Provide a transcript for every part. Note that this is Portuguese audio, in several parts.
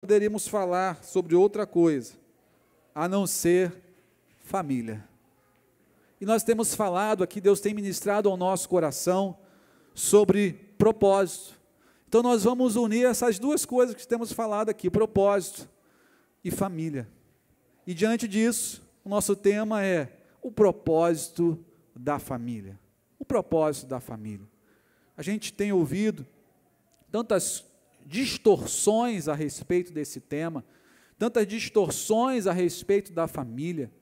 poderíamos falar sobre outra coisa, a não ser família. E nós temos falado aqui, Deus tem ministrado ao nosso coração sobre propósito. Então nós vamos unir essas duas coisas que temos falado aqui, propósito e família. E diante disso, o nosso tema é o propósito da família. O propósito da família. A gente tem ouvido tantas distorções a respeito desse tema, tantas distorções a respeito da família.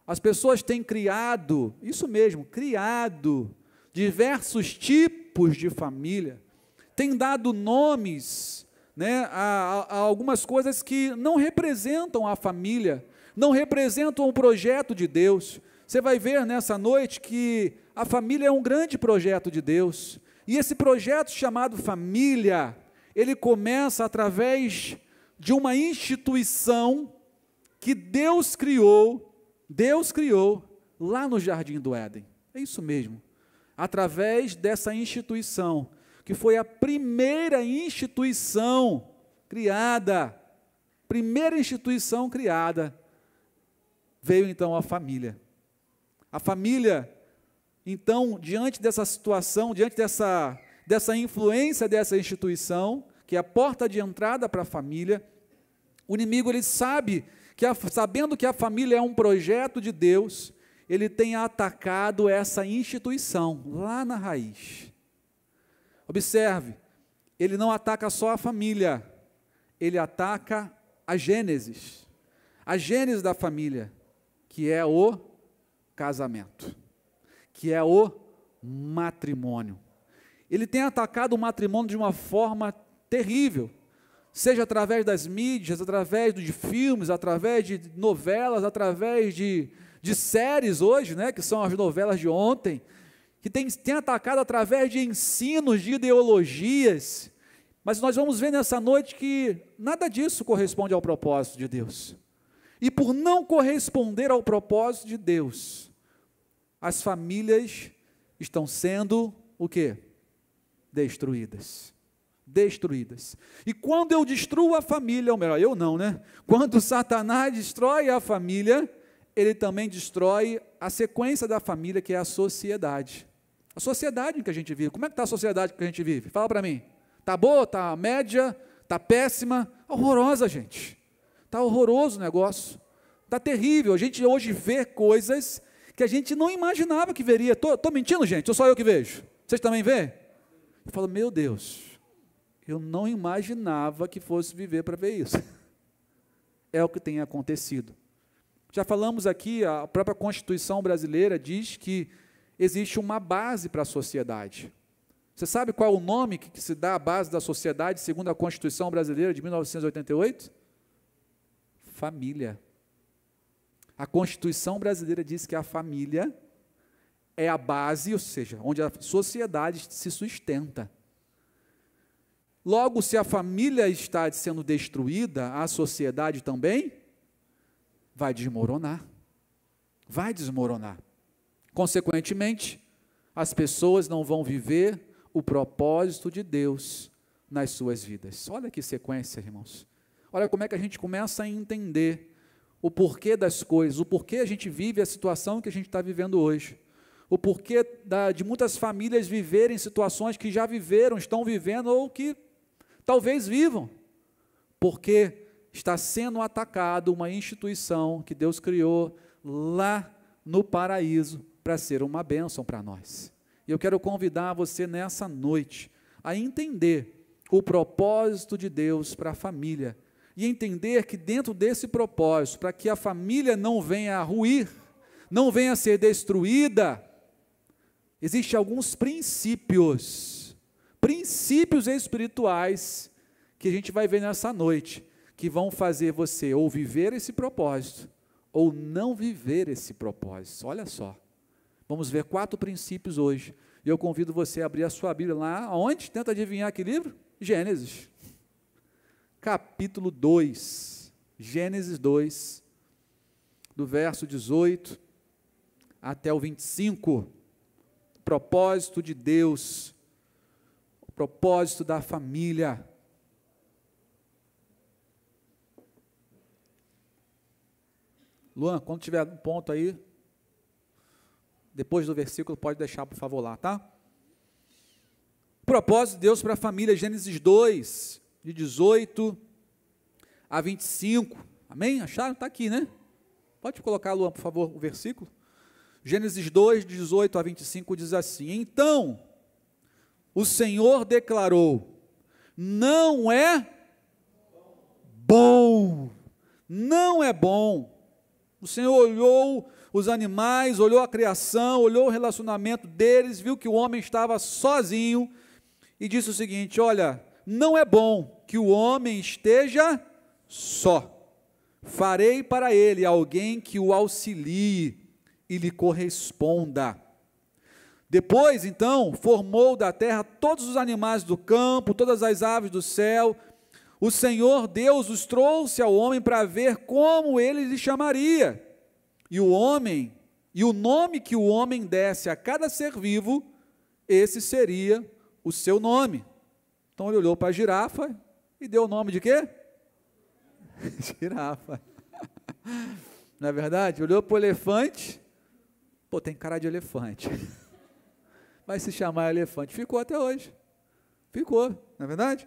As pessoas têm criado, isso mesmo, criado diversos tipos de família, têm dado nomes, a algumas coisas que não representam a família, não representam o projeto de Deus. Você vai ver nessa noite que a família é um grande projeto de Deus, e esse projeto chamado família, ele começa através de uma instituição que Deus criou lá no Jardim do Éden. É isso mesmo. Através dessa instituição, que foi a primeira instituição criada, veio então a família. A família, então, diante dessa situação, diante dessa influência dessa instituição, que é a porta de entrada para a família, o inimigo, ele sabe, sabendo que a família é um projeto de Deus, ele tem atacado essa instituição, lá na raiz. Observe, ele não ataca só a família, ele ataca a gênese da família, que é o casamento, que é o matrimônio. Ele tem atacado o matrimônio de uma forma terrível, seja através das mídias, através de filmes, através de novelas, através de séries hoje, que são as novelas de ontem, que tem atacado através de ensinos, de ideologias, mas nós vamos ver nessa noite que nada disso corresponde ao propósito de Deus. E por não corresponder ao propósito de Deus, as famílias estão sendo o quê? Destruídas. E quando eu destruo a família, ou melhor, eu não, Quando Satanás destrói a família, ele também destrói a sequência da família, que é a sociedade. A sociedade em que a gente vive. Como é que está a sociedade que a gente vive? Fala para mim. Está boa? Está média? Está péssima? Horrorosa, gente. Está horroroso o negócio. Está terrível. A gente hoje vê coisas que a gente não imaginava que veria. Estou mentindo, gente? Ou só eu que vejo? Vocês também veem? Eu falo, meu Deus, eu não imaginava que fosse viver para ver isso. É o que tem acontecido. Já falamos aqui, a própria Constituição brasileira diz que existe uma base para a sociedade. Você sabe qual é o nome que se dá à base da sociedade, segundo a Constituição brasileira de 1988? Família. A Constituição brasileira diz que a família é a base, ou seja, onde a sociedade se sustenta. Logo, se a família está sendo destruída, a sociedade também vai desmoronar. Vai desmoronar. Consequentemente, as pessoas não vão viver o propósito de Deus nas suas vidas. Olha que sequência, irmãos. Olha como é que a gente começa a entender o porquê das coisas, o porquê a gente vive a situação que a gente está vivendo hoje. O porquê de muitas famílias viverem situações que já viveram, estão vivendo ou que talvez vivam. Porque está sendo atacado uma instituição que Deus criou lá no paraíso para ser uma bênção para nós. E eu quero convidar você nessa noite a entender o propósito de Deus para a família e entender que dentro desse propósito, para que a família não venha a ruir, não venha a ser destruída, existem alguns princípios espirituais que a gente vai ver nessa noite, que vão fazer você ou viver esse propósito, ou não viver esse propósito. Olha só, vamos ver 4 princípios hoje, e eu convido você a abrir a sua Bíblia lá, onde? Tenta adivinhar que livro? Gênesis, capítulo 2, Gênesis 2, do verso 18 até o 25, o propósito de Deus, o propósito da família. Luan, quando tiver um ponto aí, depois do versículo, pode deixar, por favor, lá, tá? O propósito de Deus para a família, Gênesis 2, de 18 a 25. Amém? Acharam? Está aqui, né? Pode colocar, Luan, por favor, o versículo. Gênesis 2, de 18 a 25, diz assim: Então, o Senhor declarou, não é bom, não é bom. O Senhor olhou os animais, olhou a criação, olhou o relacionamento deles, viu que o homem estava sozinho e disse o seguinte: olha, não é bom que o homem esteja só. Farei para ele alguém que o auxilie e lhe corresponda. Depois, então, formou da terra todos os animais do campo, todas as aves do céu. O Senhor Deus os trouxe ao homem para ver como ele lhe chamaria. E o nome que o homem desse a cada ser vivo, esse seria o seu nome. Então ele olhou para a girafa e deu o nome de quê? Girafa. Não é verdade? Olhou para o elefante, pô, tem cara de elefante. Vai se chamar elefante. Ficou até hoje. Ficou, não é verdade?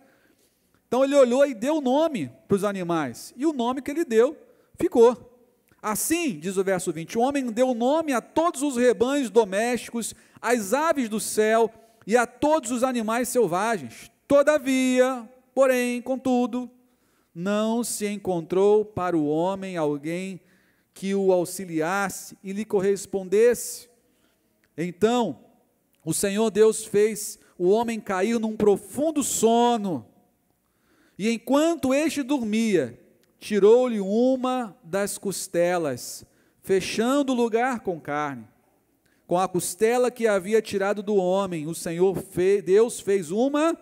Então ele olhou e deu o nome para os animais. E o nome que ele deu, ficou. Assim, diz o verso 20, o homem deu nome a todos os rebanhos domésticos, às aves do céu e a todos os animais selvagens. Todavia, porém, contudo, não se encontrou para o homem alguém que o auxiliasse e lhe correspondesse. Então, o Senhor Deus fez o homem cair num profundo sono, e enquanto este dormia, tirou-lhe uma das costelas, fechando o lugar com carne. Com a costela que havia tirado do homem, o Senhor Deus fez uma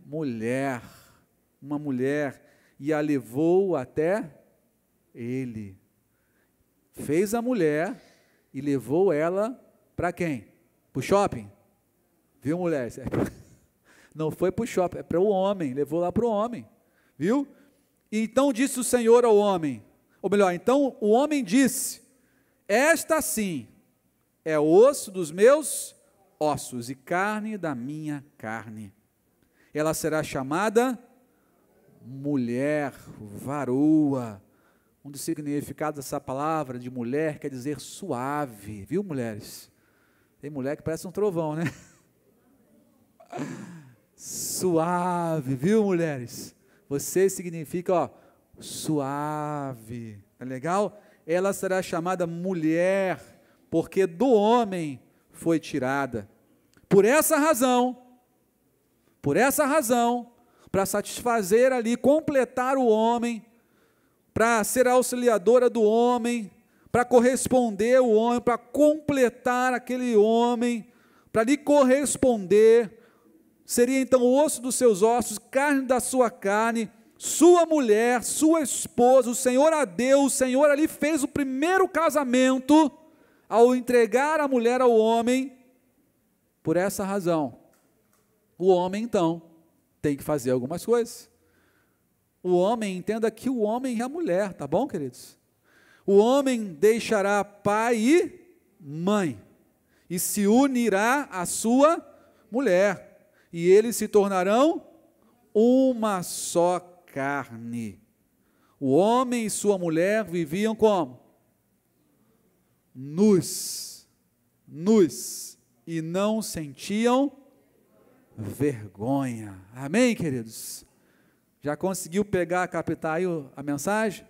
mulher, e a levou até ele. Fez a mulher e levou ela para quem? Para o shopping? Viu, mulher? Não foi para o shopping, é para o homem, levou lá para o homem, viu? Então disse o Senhor ao homem, ou melhor, então o homem disse, esta sim é osso dos meus ossos e carne da minha carne. Ela será chamada mulher, varoa. Um dos significados dessa palavra de mulher quer dizer suave, viu, mulheres? Tem mulher que parece um trovão, né? Suave, viu, mulheres? Você significa, ó, suave, é legal? Ela será chamada mulher, porque do homem foi tirada. Por essa razão, para satisfazer ali, completar o homem, para ser a auxiliadora do homem, para corresponder o homem, para completar aquele homem, para lhe corresponder, seria então o osso dos seus ossos, carne da sua carne, sua mulher, sua esposa. O Senhor a deu, o Senhor ali fez o primeiro casamento, ao entregar a mulher ao homem. Por essa razão, o homem então tem que fazer algumas coisas. O homem, entenda que o homem e a mulher, tá bom, queridos? O homem deixará pai e mãe, e se unirá à sua mulher, e eles se tornarão uma só carne. O homem e sua mulher viviam como? Nus, e não sentiam vergonha. Amém, queridos? Já conseguiu pegar, captar aí a mensagem?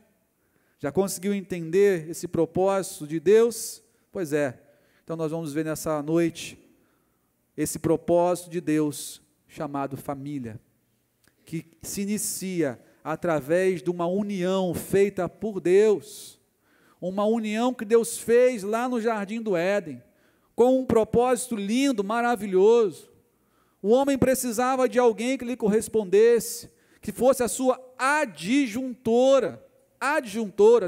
Já conseguiu entender esse propósito de Deus? Pois é. Então nós vamos ver nessa noite esse propósito de Deus chamado família, que se inicia através de uma união feita por Deus, uma união que Deus fez lá no Jardim do Éden, com um propósito lindo, maravilhoso. O homem precisava de alguém que lhe correspondesse, que fosse a sua adjuntora,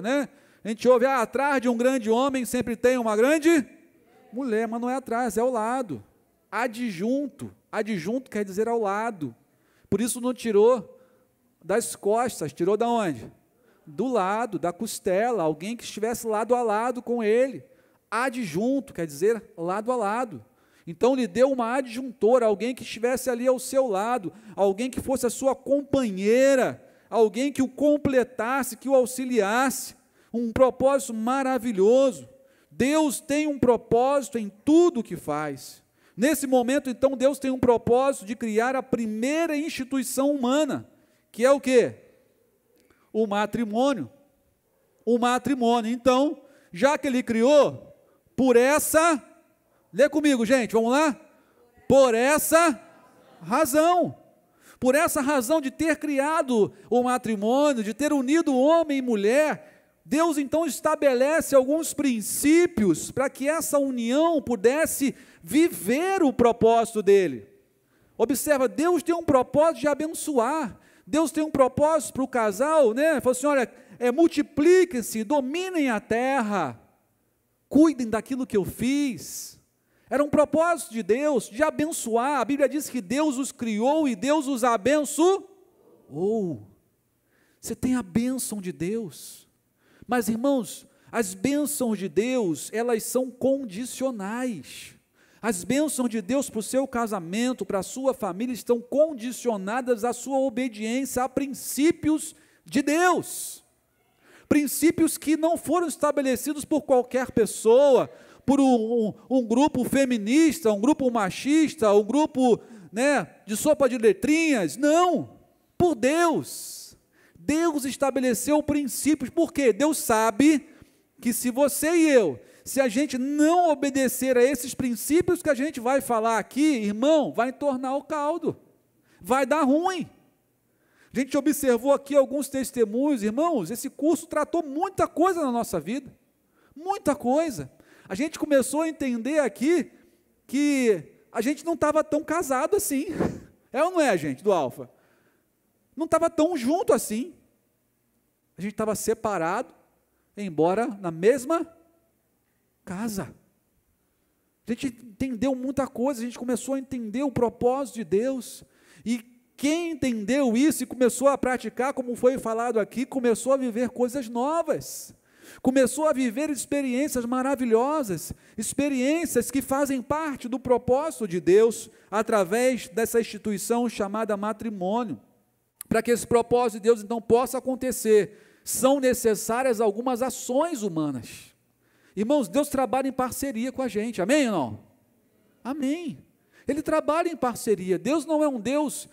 né? A gente ouve, atrás de um grande homem sempre tem uma grande mulher, mas não é atrás, é ao lado. Adjunto quer dizer ao lado. Por isso não tirou das costas, tirou da onde? do lado, da costela, alguém que estivesse lado a lado com ele. Adjunto, quer dizer, lado a lado. Então lhe deu uma adjuntora, alguém que estivesse ali ao seu lado, alguém que fosse a sua companheira, alguém que o completasse, que o auxiliasse. Um propósito maravilhoso. Deus tem um propósito em tudo o que faz. Nesse momento, então, Deus tem um propósito de criar a primeira instituição humana, que é o quê? O matrimônio. O matrimônio. Então, já que Ele criou, por essa, lê comigo, gente, vamos lá? Por essa razão. Por essa razão de ter criado o matrimônio, de ter unido homem e mulher, Deus então estabelece alguns princípios para que essa união pudesse viver o propósito dele. Observa, Deus tem um propósito de abençoar, Deus tem um propósito para o casal, né? Fala assim, olha, multipliquem-se, dominem a terra, cuidem daquilo que eu fiz. Era um propósito de Deus, de abençoar. A Bíblia diz que Deus os criou e Deus os abençoou. Você tem a bênção de Deus. Mas, irmãos, as bênçãos de Deus, elas são condicionais. As bênçãos de Deus para o seu casamento, para a sua família, estão condicionadas à sua obediência a princípios de Deus. Princípios que não foram estabelecidos por qualquer pessoa, por um grupo feminista, um grupo machista, um grupo, de sopa de letrinhas. Não, por Deus. Deus estabeleceu princípios, porque Deus sabe que se você e eu, se a gente não obedecer a esses princípios que a gente vai falar aqui, irmão, vai entornar o caldo, vai dar ruim. A gente observou aqui alguns testemunhos, irmãos, esse curso tratou muita coisa na nossa vida, muita coisa. A gente começou a entender aqui que a gente não estava tão casado assim, é ou não é, gente, do Alfa? Não estava tão junto assim, a gente estava separado, embora na mesma casa. A gente entendeu muita coisa, a gente começou a entender o propósito de Deus, e quem entendeu isso e começou a praticar, como foi falado aqui, começou a viver coisas novas, começou a viver experiências maravilhosas, experiências que fazem parte do propósito de Deus, através dessa instituição chamada matrimônio. Para que esse propósito de Deus então possa acontecer, são necessárias algumas ações humanas. Irmãos, Deus trabalha em parceria com a gente, amém ou não? Amém. Ele trabalha em parceria. Deus não é um Deus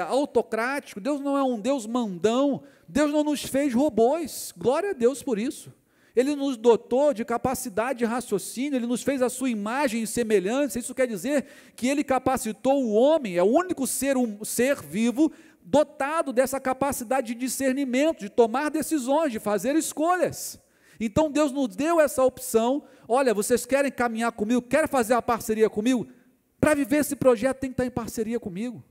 autocrático, Deus não é um Deus mandão, Deus não nos fez robôs, glória a Deus por isso. Ele nos dotou de capacidade de raciocínio, Ele nos fez a sua imagem e semelhança. Isso quer dizer que Ele capacitou o homem, é o único ser vivo, dotado dessa capacidade de discernimento, de tomar decisões, de fazer escolhas. Então Deus nos deu essa opção, olha, vocês querem caminhar comigo, querem fazer a parceria comigo? Para viver esse projeto tem que estar em parceria comigo,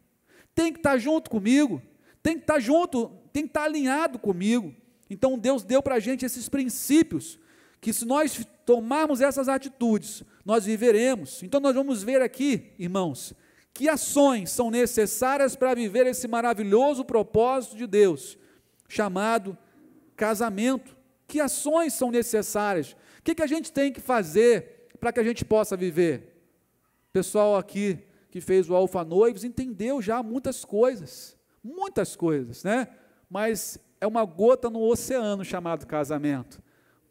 tem que estar junto comigo, tem que estar junto, tem que estar alinhado comigo. Então Deus deu para a gente esses princípios, que se nós tomarmos essas atitudes, nós viveremos. Então nós vamos ver aqui, irmãos, que ações são necessárias para viver esse maravilhoso propósito de Deus, chamado casamento. Que ações são necessárias? O que a gente tem que fazer para que a gente possa viver? O pessoal aqui que fez o Alfa Noivos entendeu já muitas coisas, né? Mas é uma gota no oceano chamado casamento,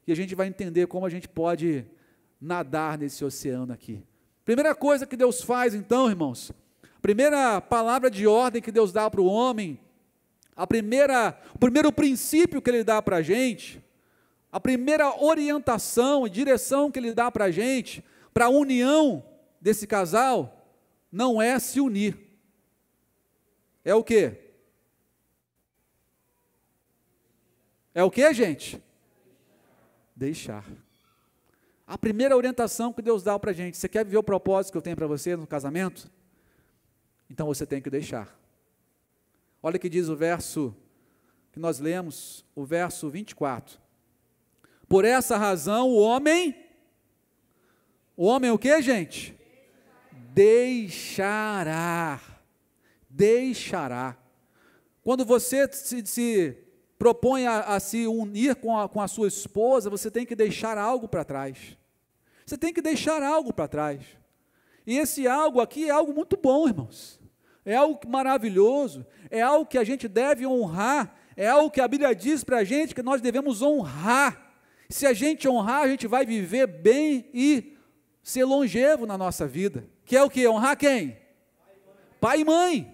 e a gente vai entender como a gente pode nadar nesse oceano aqui. Primeira coisa que Deus faz então, irmãos, primeira palavra de ordem que Deus dá para o homem, o primeiro princípio que Ele dá para a gente, a primeira orientação e direção que Ele dá para a gente, para a união desse casal, não é se unir, é o quê? É o que, gente? Deixar. A primeira orientação que Deus dá para a gente, você quer viver o propósito que eu tenho para você no casamento? Então você tem que deixar. Olha o que diz o verso que nós lemos, o verso 24. Por essa razão o homem o que, gente? Deixará. Quando você propõe a se unir com a sua esposa, você tem que deixar algo para trás. Você tem que deixar algo para trás. E esse algo aqui é algo muito bom, irmãos. É algo maravilhoso, é algo que a gente deve honrar, é algo que a Bíblia diz para a gente que nós devemos honrar. Se a gente honrar, a gente vai viver bem e ser longevo na nossa vida. Que é o que? Honrar quem? Pai e mãe.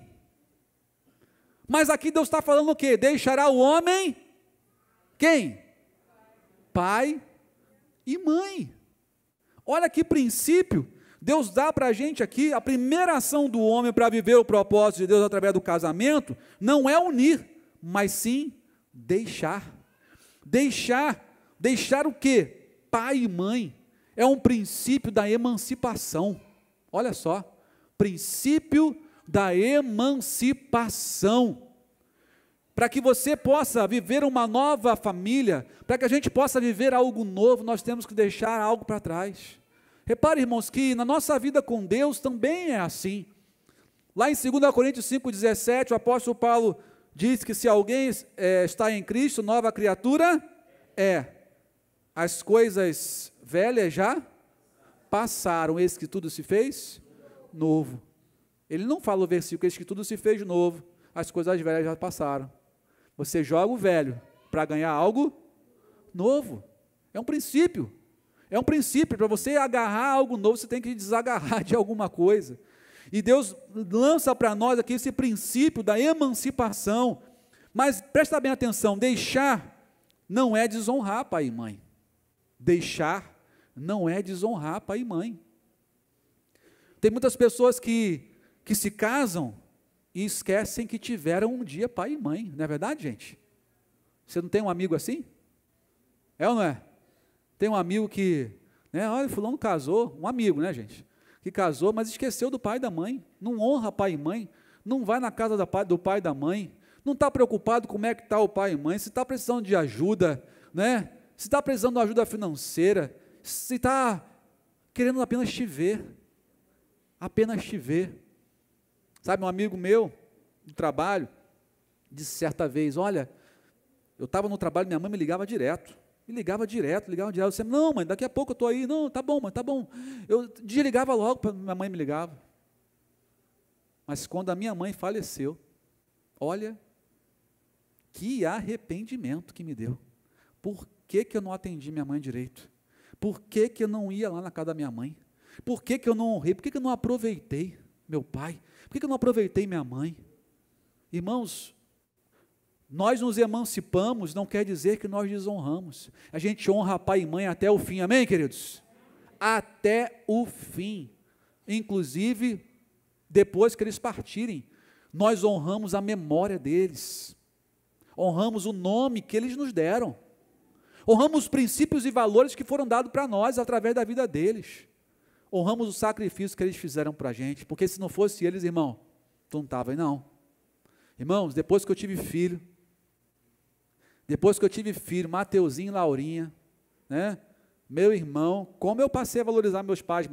Mas aqui Deus está falando o quê? Deixará o homem, quem? Pai e mãe. Olha que princípio, Deus dá para a gente aqui, a primeira ação do homem para viver o propósito de Deus através do casamento, não é unir, mas sim deixar. Deixar o quê? Pai e mãe. É um princípio da emancipação. Olha só, princípio da emancipação. Para que você possa viver uma nova família, para que a gente possa viver algo novo, nós temos que deixar algo para trás. Repare, irmãos, que na nossa vida com Deus também é assim. Lá em 2 Coríntios 5,17, o apóstolo Paulo diz que se alguém está em Cristo, nova criatura é. As coisas velhas já passaram, eis que tudo se fez novo. Ele não fala o versículo, eis que tudo se fez novo, as coisas velhas já passaram. Você joga o velho para ganhar algo novo. É um princípio. É um princípio, para você agarrar algo novo, você tem que desagarrar de alguma coisa. E Deus lança para nós aqui esse princípio da emancipação. Mas presta bem atenção, deixar não é desonrar pai e mãe. Deixar não é desonrar pai e mãe. Tem muitas pessoas que se casam e esquecem que tiveram um dia pai e mãe, não é verdade, gente? Você não tem um amigo assim? É ou não é? Tem um amigo que, olha, fulano casou, um amigo, gente? Que casou, mas esqueceu do pai e da mãe, não honra pai e mãe, não vai na casa do pai e da mãe, não está preocupado como é que está o pai e mãe, se está precisando de ajuda, se está precisando de ajuda financeira, se está querendo apenas te ver, Sabe, um amigo meu, do trabalho, disse certa vez, olha, eu estava no trabalho, minha mãe me ligava direto, eu disse, não mãe, daqui a pouco eu estou aí, não, tá bom mãe, tá bom, eu desligava logo, minha mãe me ligava, mas quando a minha mãe faleceu, olha, que arrependimento que me deu, por que eu não atendi minha mãe direito, por que eu não ia lá na casa da minha mãe, por que eu não honrei, por que eu não aproveitei meu pai, por que eu não aproveitei minha mãe? Irmãos, nós nos emancipamos, não quer dizer que nós desonramos, a gente honra pai e mãe até o fim, amém, queridos? Até o fim, inclusive, depois que eles partirem, nós honramos a memória deles, honramos o nome que eles nos deram, honramos os princípios e valores que foram dados para nós através da vida deles, honramos o sacrifício que eles fizeram para a gente, porque se não fosse eles, irmão, tu não estava aí não. Irmãos, depois que eu tive filho, Mateuzinho e Laurinha, meu irmão, como eu passei a valorizar meus pais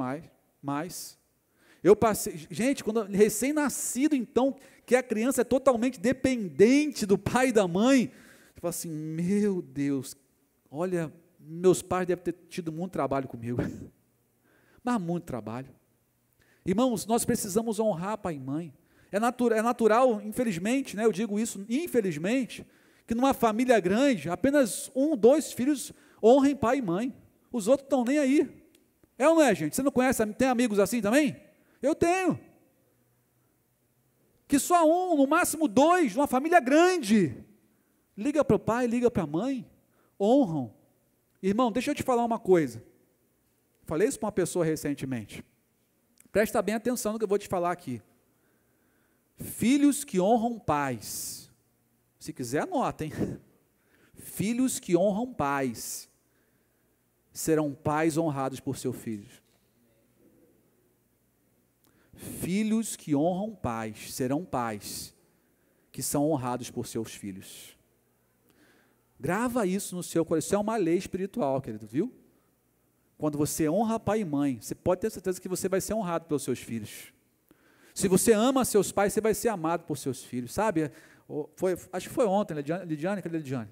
mais, eu passei, gente, quando recém-nascido então, que a criança é totalmente dependente do pai e da mãe, eu falo assim, meu Deus, olha, meus pais devem ter tido muito trabalho comigo, mas muito trabalho. Irmãos, nós precisamos honrar pai e mãe. É natural, infelizmente, eu digo isso, infelizmente, que numa família grande, apenas 1, 2 filhos honrem pai e mãe. Os outros estão nem aí. É ou não é, gente? Você não conhece, tem amigos assim também? Eu tenho. Que só 1, no máximo 2, numa família grande, liga para o pai, liga para a mãe, honram. Irmão, deixa eu te falar uma coisa. Falei isso para uma pessoa recentemente. Presta bem atenção no que eu vou te falar aqui. Filhos que honram pais. Se quiser, anota, hein? Filhos que honram pais serão pais honrados por seus filhos. Filhos que honram pais serão pais que são honrados por seus filhos. Grava isso no seu coração. Isso é uma lei espiritual, querido, viu? Quando você honra pai e mãe, você pode ter certeza que você vai ser honrado pelos seus filhos. Se você ama seus pais, você vai ser amado por seus filhos, sabe? Acho que foi ontem, Lidiane, cadê a Lidiane?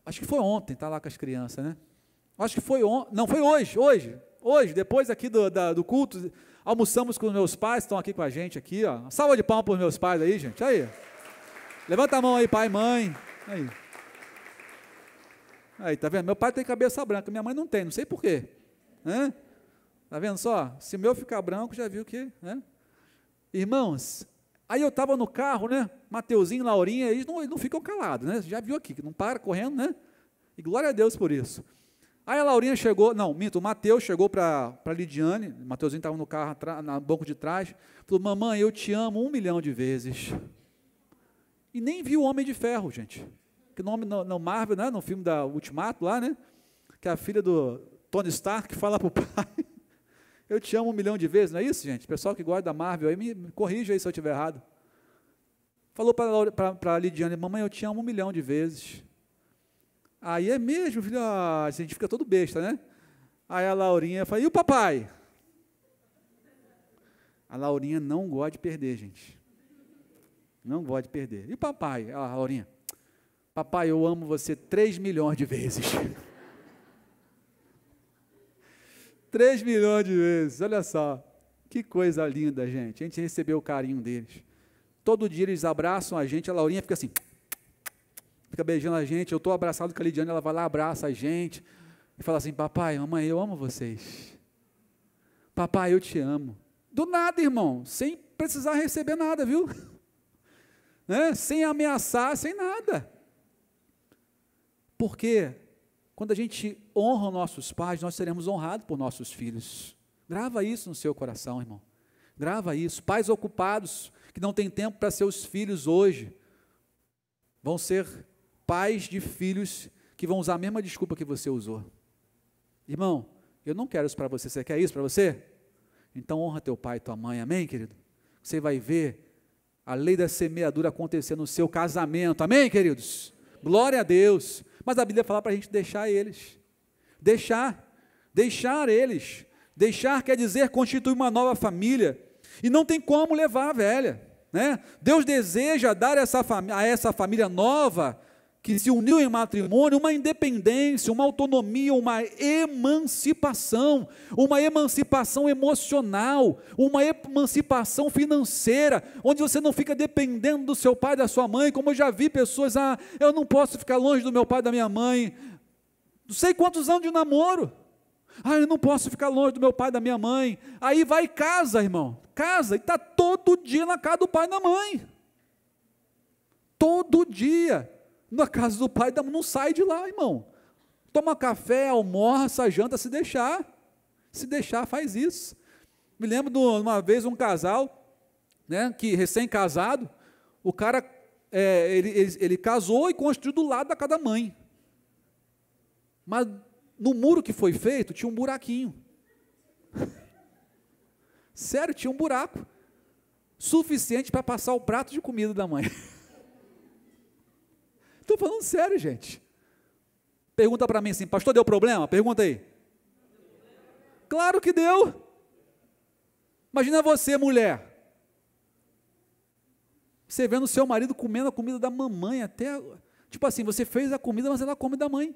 Acho que foi ontem, está lá com as crianças, né? Acho que foi ontem, não, foi hoje, depois aqui do culto, almoçamos com os meus pais, estão aqui com a gente aqui, ó. Salva de palmas para os meus pais aí, gente, aí. Levanta a mão aí, pai, mãe, aí, tá vendo? Meu pai tem cabeça branca, minha mãe não tem, não sei por quê, né? Tá vendo só? Se o meu ficar branco, já viu que, né? Irmãos, aí eu estava no carro, né? Mateuzinho, Laurinha, eles não ficam calados, né? Você já viu aqui, que não para correndo, né? E glória a Deus por isso. Aí a Laurinha chegou, o Mateus chegou para a Lidiane, o Mateuzinho estava no carro, no banco de trás, falou, mamãe, eu te amo 1 milhão de vezes. E nem viu o Homem de Ferro, gente. Que nome no Marvel, né? No filme da Ultimato lá, né? Que é a filha do Tony Stark que fala para o pai, eu te amo 1 milhão de vezes, não é isso, gente? O pessoal que gosta da Marvel aí, me corrija aí se eu estiver errado. Falou para a Lidiane, mamãe, eu te amo 1 milhão de vezes. Aí é mesmo, filho, a gente fica todo besta, né? Aí a Laurinha fala, e o papai? A Laurinha não gosta de perder, gente. Não gosta de perder. E o papai? A Laurinha, papai, eu amo você 3 milhões de vezes. 3 milhões de vezes, olha só. Que coisa linda, gente. A gente recebeu o carinho deles. Todo dia eles abraçam a gente, a Laurinha fica assim, fica beijando a gente, eu estou abraçado com a Lidiane, ela vai lá, abraça a gente, e fala assim, papai, mamãe, eu amo vocês. Papai, eu te amo. Do nada, irmão, sem precisar receber nada, viu? Né? Sem ameaçar, sem nada. Porque quando a gente honra os nossos pais, nós seremos honrados por nossos filhos. Grava isso no seu coração, irmão. Grava isso. Pais ocupados, que não têm tempo para seus filhos hoje, vão ser pais de filhos que vão usar a mesma desculpa que você usou. Irmão, eu não quero isso para você. Você quer isso para você? Então honra teu pai e tua mãe, amém, querido? Você vai ver a lei da semeadura acontecer no seu casamento, amém, queridos? Glória a Deus. Mas a Bíblia fala para a gente deixar eles. Deixar eles. Deixar quer dizer constituir uma nova família. E não tem como levar a velha, né? Deus deseja dar a essa família nova, que se uniu em matrimônio, uma independência, uma autonomia, uma emancipação emocional, uma emancipação financeira, onde você não fica dependendo do seu pai, da sua mãe, como eu já vi pessoas, eu não posso ficar longe do meu pai, da minha mãe, não sei quantos anos de namoro, eu não posso ficar longe do meu pai, da minha mãe, aí vai e casa, irmão, casa, e está todo dia na casa do pai e da mãe, todo dia, na casa do pai, não sai de lá, irmão. Toma café, almoça, janta, se deixar, faz isso. Me lembro de uma vez um casal, né, que recém-casado, o cara, ele casou e construiu do lado da casa da mãe. Mas no muro que foi feito, tinha um buraquinho. Sério, tinha um buraco. Suficiente para passar o prato de comida da mãe. Estou falando sério, gente. Pergunta para mim assim, pastor, deu problema? Pergunta aí. Claro que deu. Imagina você, mulher. Você vendo o seu marido comendo a comida da mamãe, até, tipo assim, você fez a comida, mas ela come da mãe.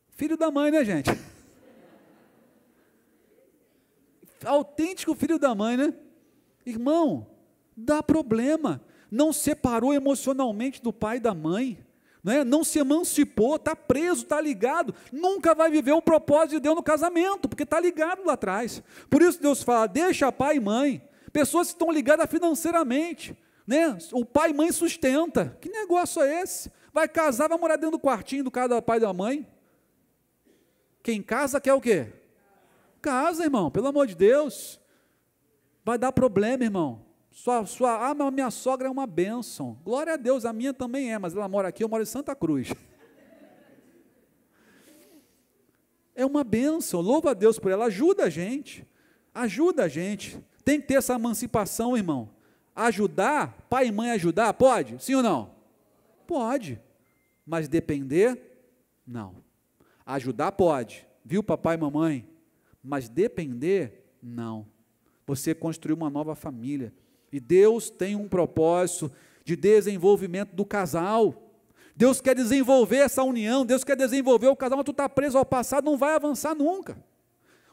Filho da mãe, né, gente? Autêntico filho da mãe, né? Irmão, dá problema. Não separou emocionalmente do pai e da mãe, não se emancipou, está preso, está ligado, nunca vai viver o propósito de Deus no casamento, porque está ligado lá atrás. Por isso Deus fala, deixa pai e mãe, pessoas que estão ligadas financeiramente, o pai e mãe sustenta, que negócio é esse? Vai casar, vai morar dentro do quartinho do casa do pai e da mãe? Quem casa quer o quê? Casa, irmão, pelo amor de Deus, vai dar problema, irmão. Mas minha sogra é uma bênção. Glória a Deus, a minha também é, mas ela mora aqui, eu moro em Santa Cruz. É uma bênção, louva a Deus por ela, ajuda a gente. Tem que ter essa emancipação, irmão. Ajudar, pai e mãe ajudar, pode? Sim ou não? Pode, mas depender, não. Ajudar pode, viu papai e mamãe? Mas depender, não. Você construiu uma nova família. E Deus tem um propósito de desenvolvimento do casal. Deus quer desenvolver essa união, Deus quer desenvolver o casal, mas tu está preso ao passado, não vai avançar nunca.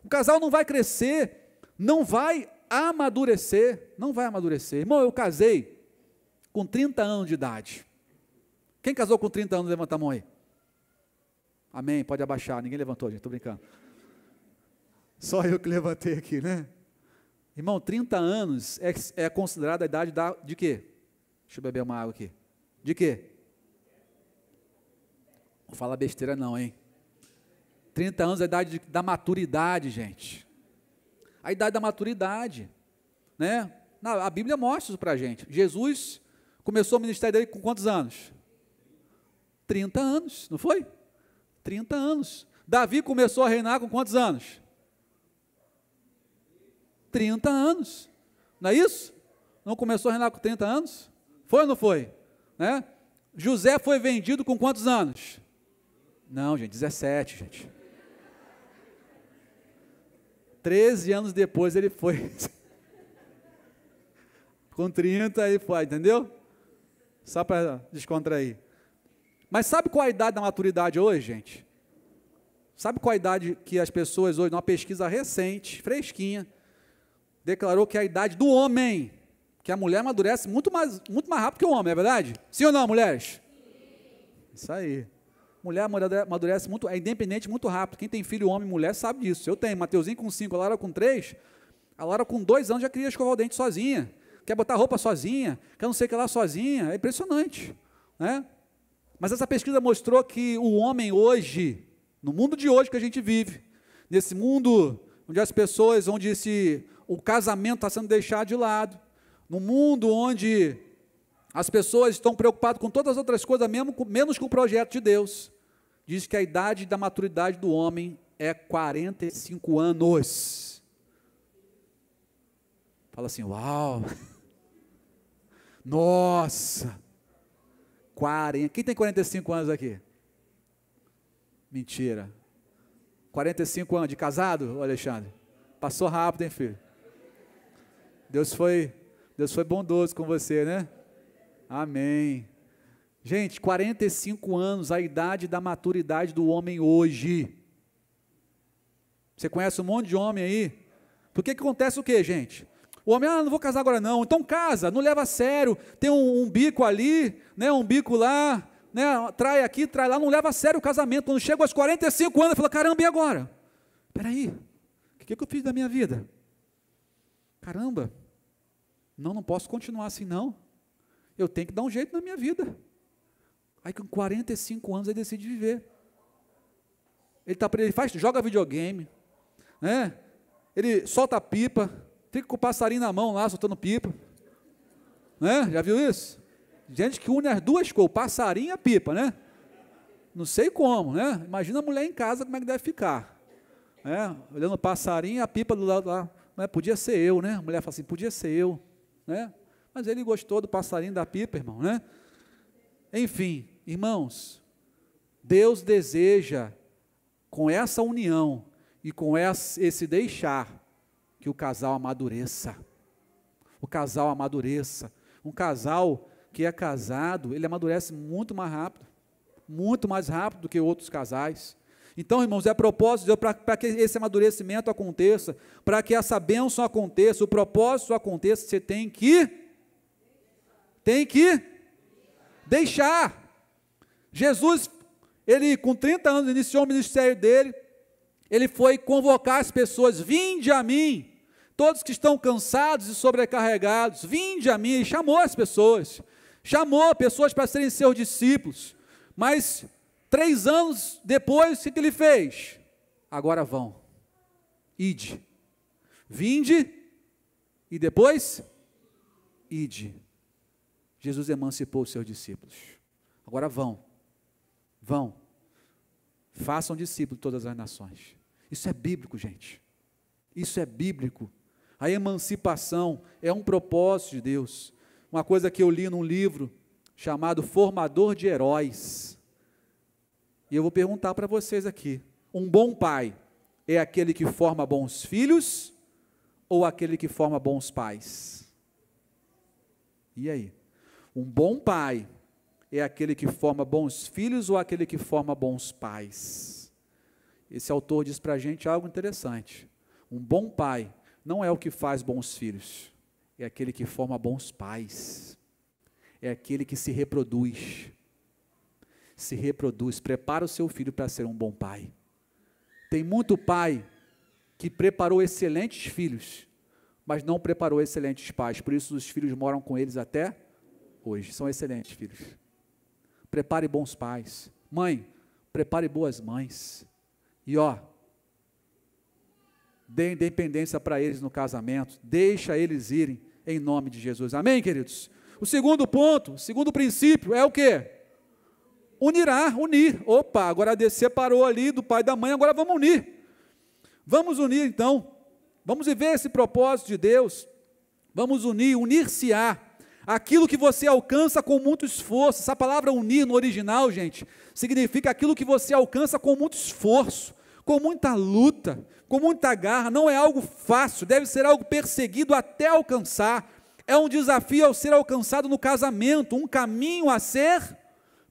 O casal não vai crescer, não vai amadurecer, não vai amadurecer. Irmão, eu casei com 30 anos de idade. Quem casou com 30 anos, levanta a mão aí. Amém, pode abaixar, ninguém levantou, gente, estou brincando. Só eu que levantei aqui, né? Irmão, 30 anos é considerada a idade de quê? Deixa eu beber uma água aqui. De quê? Não fala besteira não, hein? 30 anos é a idade da maturidade, gente. A idade da maturidade, né? A Bíblia mostra isso para a gente. Jesus começou o ministério dele com quantos anos? 30 anos, não foi? 30 anos. Davi começou a reinar com quantos anos? 30 anos. Não é isso? Não começou a reinar com 30 anos? Foi ou não foi? Né? José foi vendido com quantos anos? Não, gente, 17, gente. 13 anos depois ele foi. Com 30 ele foi, entendeu? Só para descontrair. Mas sabe qual é a idade da maturidade hoje, gente? Sabe qual é a idade que as pessoas hoje, numa pesquisa recente, fresquinha, declarou que é a idade do homem, que a mulher amadurece muito mais rápido que o homem, é verdade? Sim ou não, mulheres? Isso aí. Mulher amadurece muito, é independente muito rápido. Quem tem filho, homem e mulher, sabe disso. Eu tenho, Mateuzinho com 5, a Lara com 3, a Lara com 2 anos já queria escovar o dente sozinha, quer botar roupa sozinha, quer não sei o que lá sozinha, é impressionante, né? Mas essa pesquisa mostrou que o homem hoje, no mundo de hoje que a gente vive, nesse mundo onde as pessoas, o casamento está sendo deixado de lado, no mundo onde as pessoas estão preocupadas com todas as outras coisas, menos com o projeto de Deus, diz que a idade da maturidade do homem é 45 anos. Fala assim, uau, nossa, 40, quem tem 45 anos aqui? Mentira. 45 anos de casado, Alexandre? Passou rápido, hein, filho? Deus foi bondoso com você, né? Amém. Gente, 45 anos, a idade da maturidade do homem hoje. Você conhece um monte de homem aí? Por que acontece o quê, gente? O homem, não vou casar agora não. Então casa, não leva a sério. Tem um bico ali, né, um bico lá, né, trai aqui, trai lá, não leva a sério o casamento. Quando chega aos 45 anos, fala, caramba, e agora? Espera aí, o que eu fiz da minha vida? Caramba, não posso continuar assim não. Eu tenho que dar um jeito na minha vida. Aí com 45 anos ele decide viver. Ele joga videogame, né? Ele solta a pipa, fica com o passarinho na mão lá, soltando pipa. Né? Já viu isso? Gente que une as duas coisas, o passarinho e a pipa, né? Não sei como, né? Imagina a mulher em casa, como é que deve ficar. Né? Olhando o passarinho e a pipa do lado lá. Né? Podia ser eu, né? A mulher fala assim, podia ser eu. Né? Mas ele gostou do passarinho da pipa, irmão, né? Enfim, irmãos, Deus deseja, com essa união e com esse deixar, que o casal amadureça. O casal amadureça. Um casal que é casado, ele amadurece muito mais rápido do que outros casais. Então, irmãos, é propósito de Deus para que esse amadurecimento aconteça, para que essa bênção aconteça, o propósito aconteça, você tem que deixar. Jesus, ele com 30 anos iniciou o ministério dele, ele foi convocar as pessoas, vinde a mim, todos que estão cansados e sobrecarregados, vinde a mim, ele chamou as pessoas, para serem seus discípulos, mas 3 anos depois, o que ele fez? Agora vão, ide, vinde, e depois, ide. Jesus emancipou os seus discípulos, agora vão, façam discípulos de todas as nações. Isso é bíblico, gente, isso é bíblico. A emancipação é um propósito de Deus, uma coisa que eu li num livro chamado Formador de Heróis, e eu vou perguntar para vocês aqui, um bom pai é aquele que forma bons filhos, ou aquele que forma bons pais? E aí? Um bom pai é aquele que forma bons filhos ou aquele que forma bons pais? Esse autor diz para a gente algo interessante. Um bom pai não é o que faz bons filhos, é aquele que forma bons pais, é aquele que se reproduz, prepara o seu filho para ser um bom pai. Tem muito pai que preparou excelentes filhos, mas não preparou excelentes pais, por isso os filhos moram com eles até hoje, são excelentes filhos. Prepare bons pais. Mãe, prepare boas mães. E dê independência para eles no casamento, deixa eles irem em nome de Jesus. Amém, queridos? O segundo ponto, o segundo princípio é o quê? Unir. Opa, agora a separou ali do pai e da mãe, agora vamos unir. Vamos unir então. Vamos viver esse propósito de Deus. Vamos unir-se-á. Aquilo que você alcança com muito esforço. Essa palavra unir no original, gente, significa aquilo que você alcança com muito esforço, com muita luta, com muita garra. Não é algo fácil, deve ser algo perseguido até alcançar. É um desafio ao ser alcançado no casamento, um caminho a ser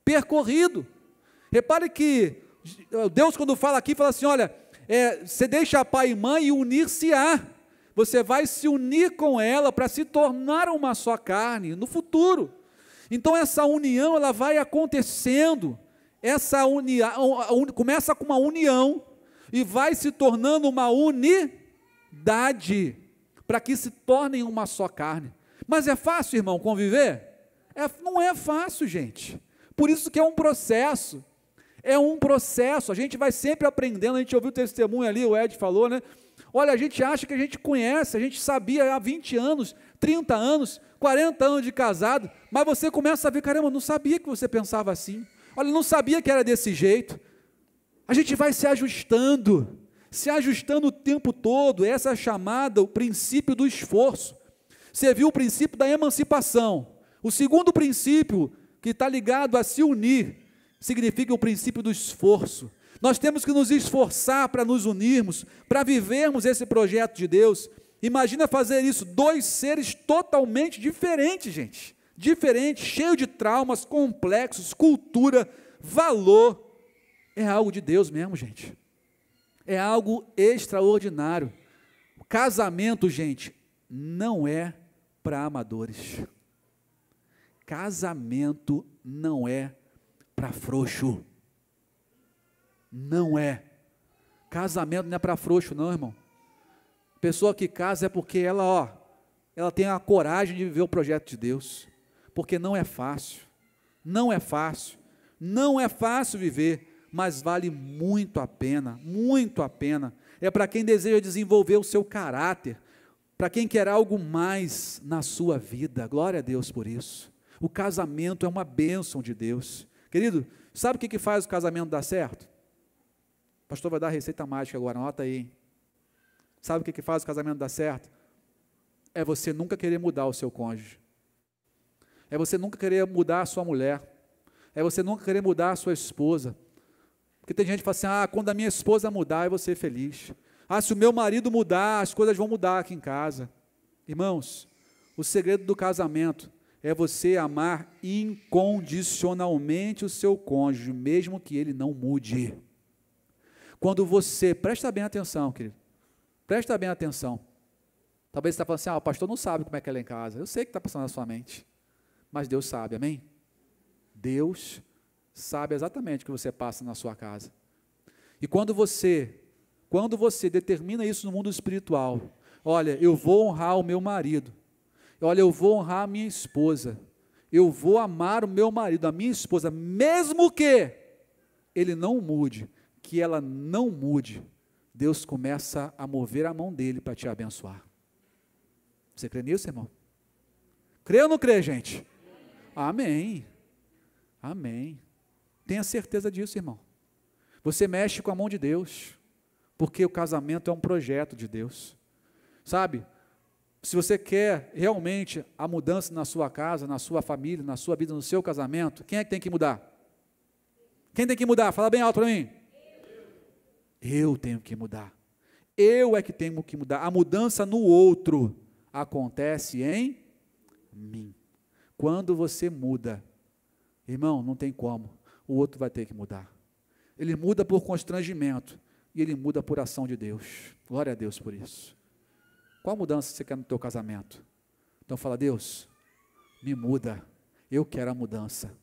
percorrido. Repare que Deus, quando fala aqui, fala assim, olha, você deixa pai e mãe e unir-se-á. Você vai se unir com ela para se tornar uma só carne no futuro. Então essa união, ela vai acontecendo, começa com uma união e vai se tornando uma unidade, para que se tornem uma só carne. Mas é fácil, irmão, conviver? Não é fácil, gente. Por isso que é um processo. A gente vai sempre aprendendo. A gente ouviu o testemunho ali, o Ed falou, né? Olha, a gente acha que a gente conhece, a gente sabia há 20 anos, 30 anos, 40 anos de casado, mas você começa a ver, caramba, não sabia que você pensava assim, olha, não sabia que era desse jeito. A gente vai se ajustando o tempo todo. Essa é chamada o princípio do esforço. Você viu o princípio da emancipação. O segundo princípio, que está ligado a se unir, significa o princípio do esforço. Nós temos que nos esforçar para nos unirmos, para vivermos esse projeto de Deus. Imagina fazer isso, dois seres totalmente diferentes, gente. Diferentes, cheios de traumas, complexos, cultura, valor. É algo de Deus mesmo, gente. É algo extraordinário. O casamento, gente, não é para amadores. Casamento não é para frouxo. Não é. Casamento não é para frouxo, não, irmão. Pessoa que casa é porque ela tem a coragem de viver o projeto de Deus. Porque não é fácil. Não é fácil. Não é fácil viver, mas vale muito a pena, muito a pena. É para quem deseja desenvolver o seu caráter, para quem quer algo mais na sua vida. Glória a Deus por isso. O casamento é uma bênção de Deus. Querido, sabe o que faz o casamento dar certo? O pastor vai dar a receita mágica agora, anota aí. Sabe o que faz o casamento dar certo? É você nunca querer mudar o seu cônjuge. É você nunca querer mudar a sua mulher. É você nunca querer mudar a sua esposa. Porque tem gente que fala assim, quando a minha esposa mudar, eu vou ser feliz. Se o meu marido mudar, as coisas vão mudar aqui em casa. Irmãos, o segredo do casamento é você amar incondicionalmente o seu cônjuge, mesmo que ele não mude. Quando você, presta bem atenção, querido, presta bem atenção. Talvez você está falando assim, o pastor não sabe como é que é lá em casa. Eu sei o que está passando na sua mente, mas Deus sabe, amém? Deus sabe exatamente o que você passa na sua casa. E quando você determina isso no mundo espiritual, olha, eu vou honrar o meu marido, olha, eu vou honrar a minha esposa, eu vou amar o meu marido, a minha esposa, mesmo que ele não mude, que ela não mude, Deus começa a mover a mão dele para te abençoar. Você crê nisso, irmão? Crê ou não crê, gente? Amém. Amém. Tenha certeza disso, irmão. Você mexe com a mão de Deus, porque o casamento é um projeto de Deus. Sabe? Se você quer realmente a mudança na sua casa, na sua família, na sua vida, no seu casamento, quem é que tem que mudar? Quem tem que mudar? Fala bem alto para mim. Eu tenho que mudar. Eu é que tenho que mudar. A mudança no outro acontece em mim. Quando você muda, irmão, não tem como, o outro vai ter que mudar. Ele muda por constrangimento e ele muda por ação de Deus. Glória a Deus por isso. Qual mudança você quer no teu casamento? Então fala: Deus, me muda, eu quero a mudança.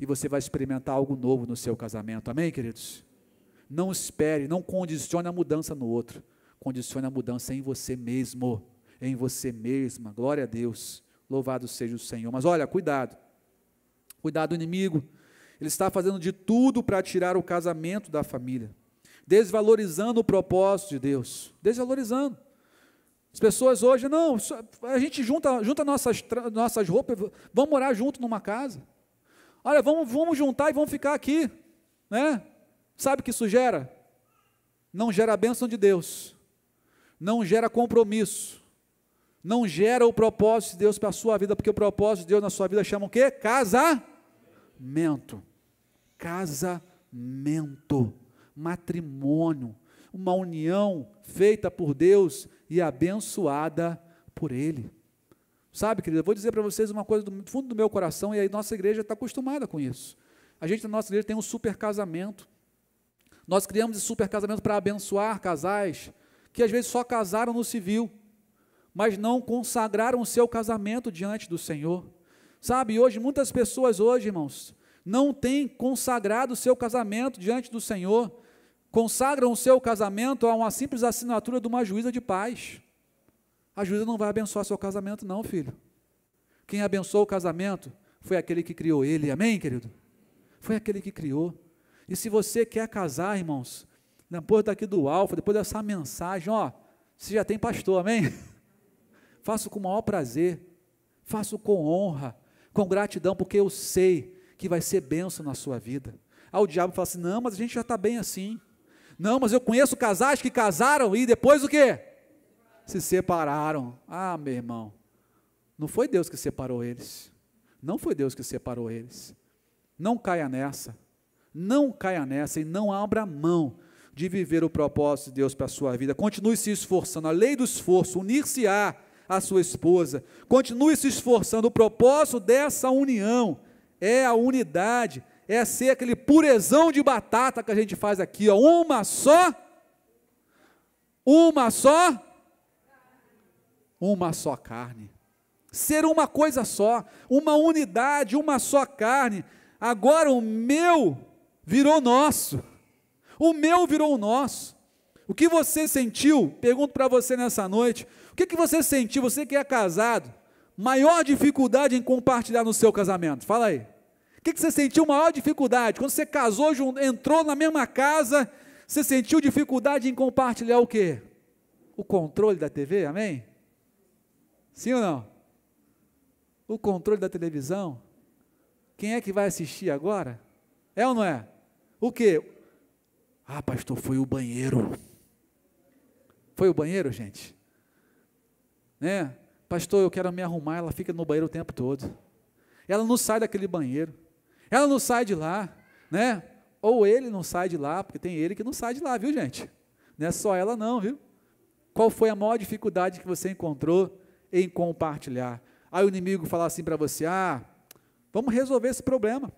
E você vai experimentar algo novo no seu casamento, amém, queridos? Não espere, não condicione a mudança no outro, condicione a mudança em você mesmo, em você mesma. Glória a Deus, louvado seja o Senhor. Mas olha, cuidado do inimigo. Ele está fazendo de tudo para tirar o casamento da família, desvalorizando o propósito de Deus, desvalorizando. As pessoas hoje, não, a gente junta nossas roupas, vamos morar junto numa casa. Olha, vamos juntar e vamos ficar aqui, né? Sabe o que isso gera? Não gera a bênção de Deus, não gera compromisso, não gera o propósito de Deus para a sua vida, porque o propósito de Deus na sua vida chama o quê? Casamento, matrimônio, uma união feita por Deus e abençoada por Ele. Sabe, querido, eu vou dizer para vocês uma coisa do fundo do meu coração, e aí nossa igreja está acostumada com isso. A gente na nossa igreja tem um super casamento. Nós criamos esse super casamento para abençoar casais que às vezes só casaram no civil, mas não consagraram o seu casamento diante do Senhor. Sabe, hoje, muitas pessoas hoje, irmãos, não têm consagrado o seu casamento diante do Senhor, consagram o seu casamento a uma simples assinatura de uma juíza de paz. A juíza não vai abençoar seu casamento não, filho. Quem abençoou o casamento foi aquele que criou ele, amém, querido? Foi aquele que criou. E se você quer casar, irmãos, depois daqui do Alfa, depois dessa mensagem, ó, você já tem pastor, amém? Faço com o maior prazer, faço com honra, com gratidão, porque eu sei que vai ser bênção na sua vida. Aí o diabo fala assim: não, mas a gente já está bem assim. Não, mas eu conheço casais que casaram e depois o quê? Se separaram. Ah, meu irmão, não foi Deus que separou eles. Não foi Deus que separou eles. Não caia nessa. Não caia nessa e não abra mão de viver o propósito de Deus para a sua vida. Continue se esforçando. A lei do esforço, unir-se-á a sua esposa. Continue se esforçando. O propósito dessa união é a unidade, é ser aquele purezão de batata que a gente faz aqui, ó, uma só carne, ser uma coisa só, uma unidade, uma só carne. Agora o meu virou nosso, o que você sentiu, pergunto para você nessa noite, o que você sentiu, você que é casado, maior dificuldade em compartilhar no seu casamento? Fala aí. O que você sentiu maior dificuldade? Quando você casou, entrou na mesma casa, você sentiu dificuldade em compartilhar o quê? O controle da TV, amém? Sim ou não? O controle da televisão? Quem é que vai assistir agora? É ou não é? O quê? Ah, pastor, foi o banheiro. Foi o banheiro, gente? Né? Pastor, eu quero me arrumar, ela fica no banheiro o tempo todo. Ela não sai daquele banheiro. Ela não sai de lá, né? Ou ele não sai de lá, porque tem ele que não sai de lá, viu, gente? Não é só ela não, viu? Qual foi a maior dificuldade que você encontrou em compartilhar? Aí o inimigo fala assim para você: ah, vamos resolver esse problema.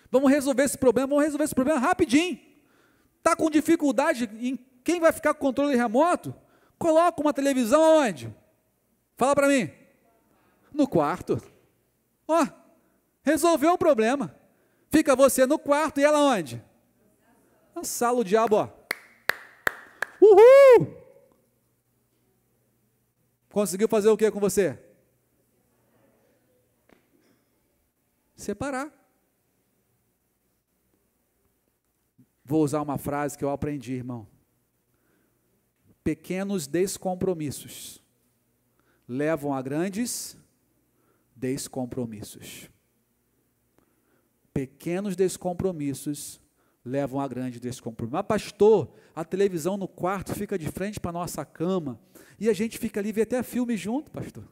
Vamos resolver esse problema rapidinho. Está com dificuldade em quem vai ficar com o controle remoto? Coloca uma televisão aonde? Fala para mim. No quarto. Ó, resolveu o problema. Fica você no quarto e ela onde? Na sala, o diabo, ó. Uhul! Conseguiu fazer o que com você? Separar. Vou usar uma frase que eu aprendi, irmão. Pequenos descompromissos levam a grandes descompromissos. Pequenos descompromissos levam a grande descompromisso. Mas pastor, a televisão no quarto fica de frente para a nossa cama, e a gente fica ali, vê até filme junto, pastor.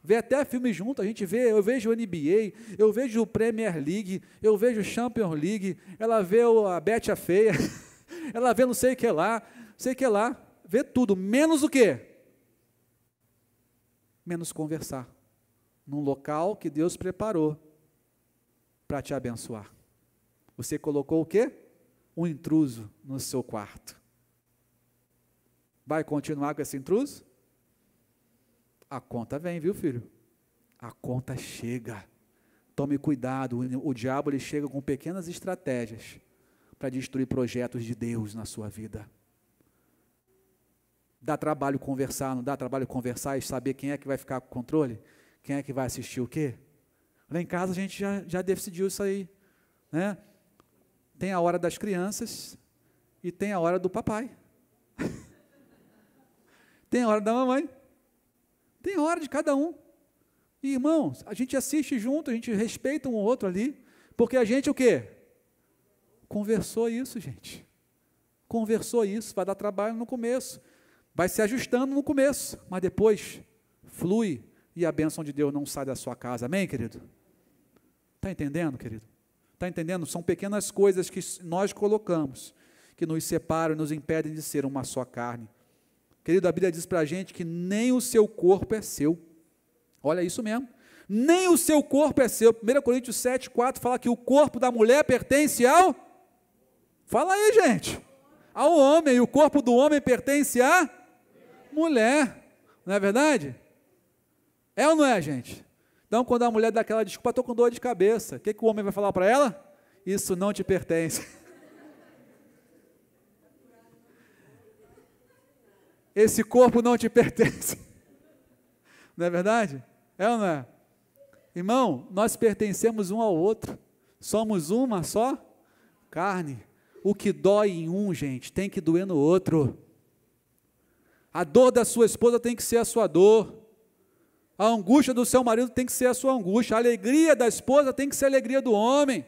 Vê até filme junto, a gente vê, eu vejo o NBA, eu vejo o Premier League, eu vejo o Champions League, ela vê a Bete a Feia, ela vê não sei o que lá, vê tudo, menos o quê? Menos conversar, num local que Deus preparou para te abençoar. Você colocou o quê? Um intruso no seu quarto. Vai continuar com esse intruso? A conta vem, viu, filho? A conta chega. Tome cuidado, o diabo ele chega com pequenas estratégias para destruir projetos de Deus na sua vida. Dá trabalho conversar, não dá trabalho conversar e saber quem é que vai ficar com o controle? Quem é que vai assistir o quê? Lá em casa a gente já decidiu isso aí, né? Tem a hora das crianças e tem a hora do papai. Tem a hora da mamãe. Tem a hora de cada um. E, irmãos, a gente assiste junto, a gente respeita um ou outro ali, porque a gente o quê? Conversou isso, gente. Conversou isso, vai dar trabalho no começo, vai se ajustando no começo, mas depois flui e a bênção de Deus não sai da sua casa. Amém, querido? Está entendendo, querido? Está entendendo? São pequenas coisas que nós colocamos, que nos separam e nos impedem de ser uma só carne. Querido, a Bíblia diz para a gente que nem o seu corpo é seu. Olha isso mesmo. Nem o seu corpo é seu. 1 Coríntios 7,4 fala que o corpo da mulher pertence ao... Fala aí, gente. Ao homem. E o corpo do homem pertence à mulher. Não é verdade? É ou não é, gente? Então, quando a mulher dá aquela desculpa, estou com dor de cabeça, o que o homem vai falar para ela? Isso não te pertence. Esse corpo não te pertence. Não é verdade? É ou não é? Irmão, nós pertencemos um ao outro. Somos uma só carne. O que dói em um, gente, tem que doer no outro. A dor da sua esposa tem que ser a sua dor. A angústia do seu marido tem que ser a sua angústia. A alegria da esposa tem que ser a alegria do homem.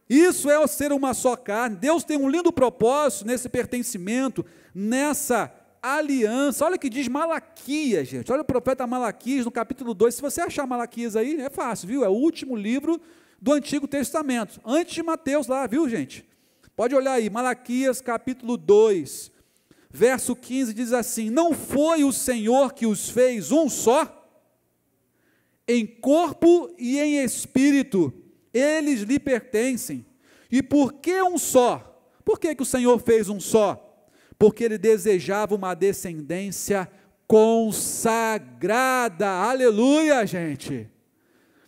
Isso é o ser uma só carne. Deus tem um lindo propósito nesse pertencimento, nessa aliança. Olha o que diz Malaquias, gente. Olha o profeta Malaquias no capítulo 2. Se você achar Malaquias aí, é fácil, viu? É o último livro do Antigo Testamento. Antes de Mateus lá, viu, gente? Pode olhar aí, Malaquias capítulo 2, verso 15, diz assim: não foi o Senhor que os fez um só? Em corpo e em espírito, eles lhe pertencem. E por que um só? Por que o Senhor fez um só? Porque ele desejava uma descendência consagrada. Aleluia, gente.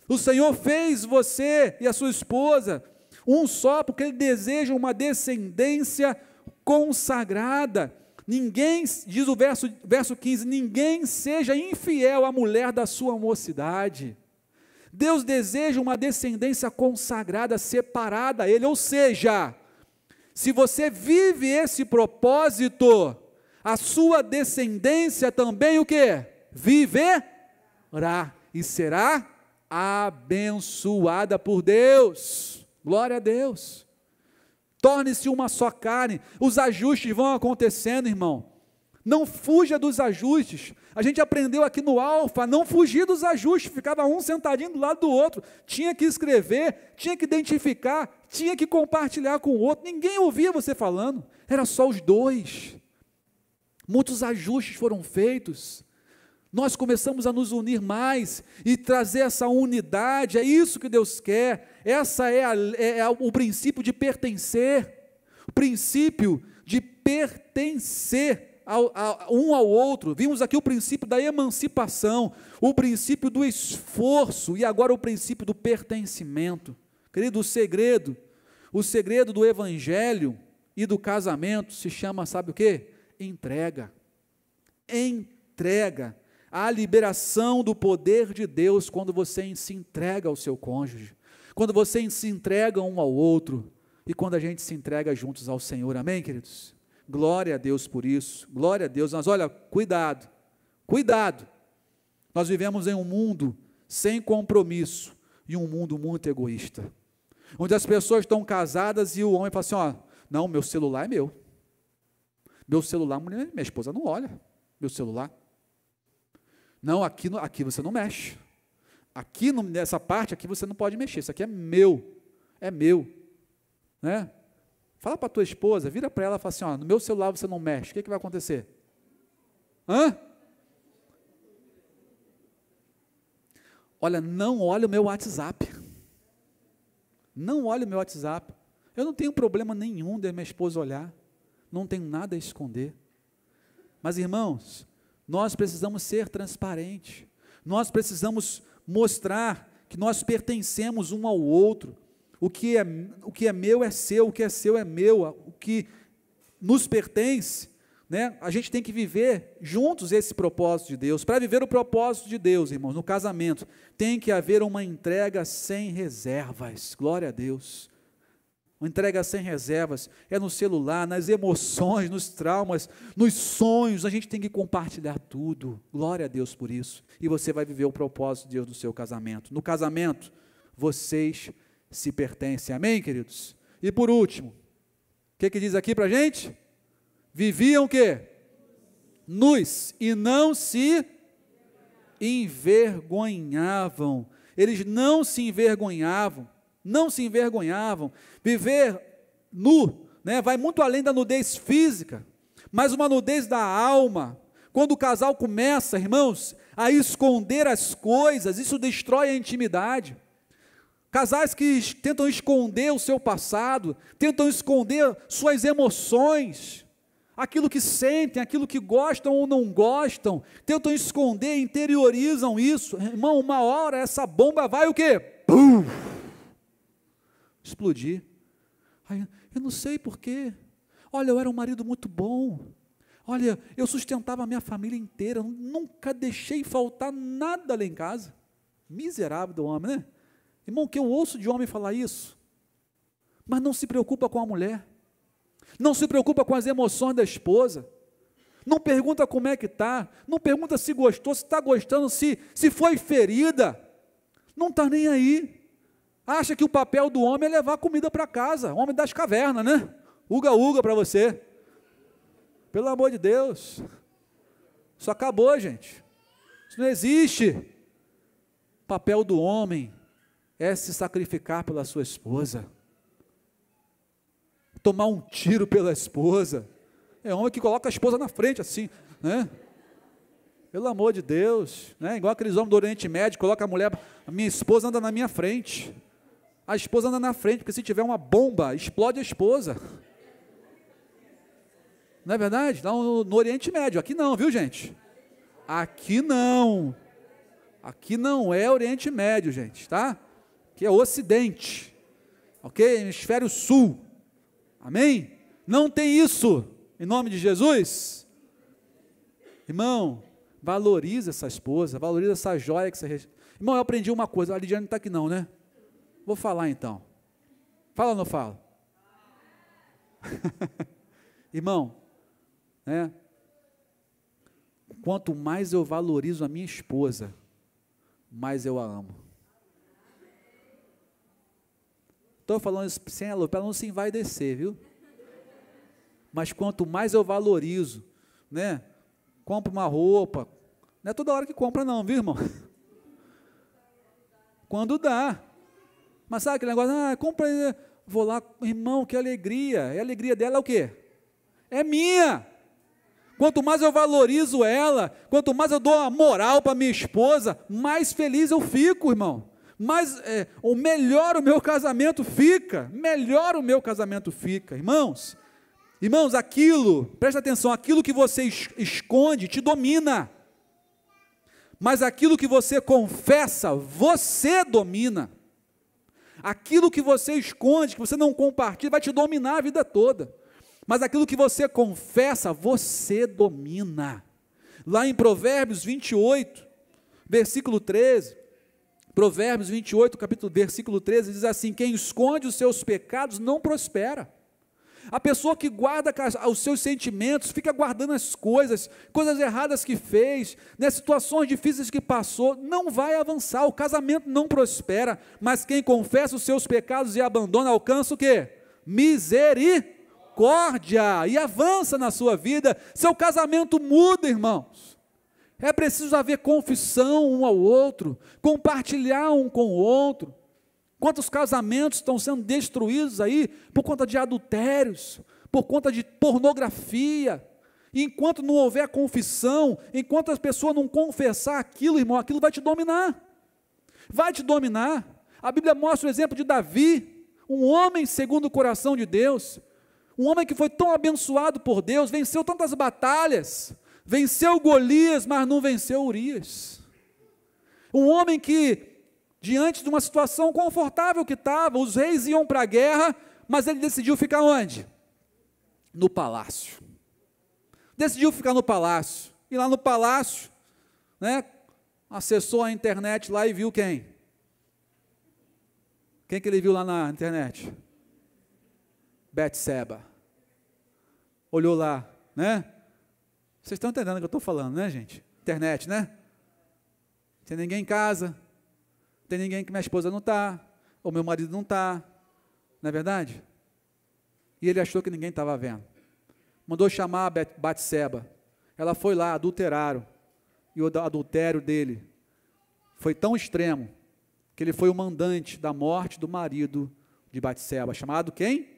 O Senhor fez você e a sua esposa um só, porque ele deseja uma descendência consagrada. Ninguém, diz o verso 15, ninguém seja infiel à mulher da sua mocidade. Deus deseja uma descendência consagrada, separada a ele, ou seja, se você vive esse propósito, a sua descendência também o quê? Viverá e será abençoada por Deus. Glória a Deus. Torne-se uma só carne. Os ajustes vão acontecendo, irmão. Não fuja dos ajustes. A gente aprendeu aqui no Alfa a não fugir dos ajustes. Ficava um sentadinho do lado do outro. Tinha que escrever, tinha que identificar, tinha que compartilhar com o outro. Ninguém ouvia você falando. Era só os dois. Muitos ajustes foram feitos. Nós começamos a nos unir mais e trazer essa unidade. É isso que Deus quer. Essa é o princípio de pertencer. O princípio de pertencer um ao outro. Vimos aqui o princípio da emancipação, o princípio do esforço e agora o princípio do pertencimento. Querido, o segredo do evangelho e do casamento se chama, sabe o quê? Entrega. Entrega. A liberação do poder de Deus quando você se entrega ao seu cônjuge, quando você se entrega um ao outro e quando a gente se entrega juntos ao Senhor, amém, queridos? Glória a Deus por isso, glória a Deus. Mas olha, cuidado, nós vivemos em um mundo sem compromisso e um mundo muito egoísta, onde as pessoas estão casadas e o homem fala assim, ó, não, meu celular é meu celular, minha esposa não olha, meu celular, não, aqui você não mexe, aqui nessa parte aqui você não pode mexer, isso aqui é meu, né? Fala para a tua esposa, vira para ela e fala assim, ó, no meu celular você não mexe, o que vai acontecer? Olha, não olhe o meu WhatsApp. Não olhe o meu WhatsApp. Eu não tenho problema nenhum de minha esposa olhar. Não tenho nada a esconder. Mas, irmãos, nós precisamos ser transparentes. Nós precisamos mostrar que nós pertencemos um ao outro. O que é meu é seu, o que é seu é meu. O que nos pertence, né? A gente tem que viver juntos esse propósito de Deus. Para viver o propósito de Deus, irmãos, no casamento, tem que haver uma entrega sem reservas. Glória a Deus. Uma entrega sem reservas, é no celular, nas emoções, nos traumas, nos sonhos, a gente tem que compartilhar tudo. Glória a Deus por isso. E você vai viver o propósito de Deus no seu casamento. No casamento, vocês se pertencem. Amém, queridos? E por último, o que diz aqui para a gente? Viviam o quê? Nus, e não se envergonhavam. Eles não se envergonhavam. Não se envergonhavam. Viver nu, né, vai muito além da nudez física, mas uma nudez da alma. Quando o casal começa, irmãos, a esconder as coisas, isso destrói a intimidade. Casais que tentam esconder o seu passado, tentam esconder suas emoções, aquilo que sentem, aquilo que gostam ou não gostam, tentam esconder, interiorizam isso. Irmão, uma hora essa bomba vai o quê? Pum! Explodir. Ai, eu não sei porquê. Olha, eu era um marido muito bom. Olha, eu sustentava a minha família inteira. Nunca deixei faltar nada lá em casa. Miserável do homem, né? Irmão, que eu ouço de homem falar isso. Mas não se preocupa com a mulher. Não se preocupa com as emoções da esposa. Não pergunta como é que está. Não pergunta se gostou, se está gostando, se foi ferida. Não está nem aí. Acha que o papel do homem é levar comida para casa, homem das cavernas, né? Uga para você. Pelo amor de Deus. Isso acabou, gente. Isso não existe. O papel do homem é se sacrificar pela sua esposa. Tomar um tiro pela esposa. É homem que coloca a esposa na frente assim, né? Pelo amor de Deus, né? Igual aqueles homens do Oriente Médio, coloca a mulher, a minha esposa anda na minha frente. A esposa anda na frente, porque se tiver uma bomba, explode a esposa. Não é verdade? Lá no Oriente Médio, aqui não, viu, gente? Aqui não. Aqui não é Oriente Médio, gente, tá? Aqui é Ocidente, ok? Hemisfério Sul. Amém? Não tem isso, em nome de Jesus. Irmão, valoriza essa esposa, valoriza essa joia que você... Irmão, eu aprendi uma coisa, a Lidiane não está aqui não, né? Vou falar então. Fala ou não fala? Irmão, né? Quanto mais eu valorizo a minha esposa, mais eu a amo. Estou falando isso sem ela, para ela não se envaidecer, viu? Mas quanto mais eu valorizo, né? Compro uma roupa, não é toda hora que compra não, viu, irmão? Quando dá. Mas sabe aquele negócio, compra, vou lá, irmão, que alegria. E a alegria dela é o quê? É minha. Quanto mais eu valorizo ela, quanto mais eu dou a moral para minha esposa, mais feliz eu fico, irmão. O melhor o meu casamento fica. Melhor o meu casamento fica. Irmãos, presta atenção, aquilo que você esconde te domina. Mas aquilo que você confessa, você domina. Aquilo que você esconde, que você não compartilha, vai te dominar a vida toda. Mas aquilo que você confessa, você domina. Lá em Provérbios 28, versículo 13, Provérbios 28, versículo 13, diz assim: quem esconde os seus pecados não prospera. A pessoa que guarda os seus sentimentos, fica guardando as coisas erradas que fez, né, situações difíceis que passou, não vai avançar, o casamento não prospera. Mas quem confessa os seus pecados e abandona, alcança o quê? Misericórdia, e avança na sua vida. Seu casamento muda, irmãos. É preciso haver confissão um ao outro, compartilhar um com o outro. Quantos casamentos estão sendo destruídos aí por conta de adultérios, por conta de pornografia. E enquanto não houver confissão, enquanto as pessoas não confessar aquilo, irmão, aquilo vai te dominar. vai te dominar. A Bíblia mostra o exemplo de Davi, um homem segundo o coração de Deus, um homem que foi tão abençoado por Deus, venceu tantas batalhas, venceu Golias, mas não venceu Urias. Um homem que, diante de uma situação confortável que estava, os reis iam para a guerra, mas ele decidiu ficar onde? No palácio. Decidiu ficar no palácio. E lá no palácio, né, acessou a internet lá e viu quem? Quem que ele viu lá na internet? Betseba. Olhou lá, né? Vocês estão entendendo o que eu estou falando, né, gente? Internet, né? Tem ninguém em casa, tem ninguém que minha esposa não está, ou meu marido não está, não é verdade? E ele achou que ninguém estava vendo. Mandou chamar a Betseba. Ela foi lá, adulteraram. E o adultério dele foi tão extremo que ele foi o mandante da morte do marido de Betseba, chamado quem?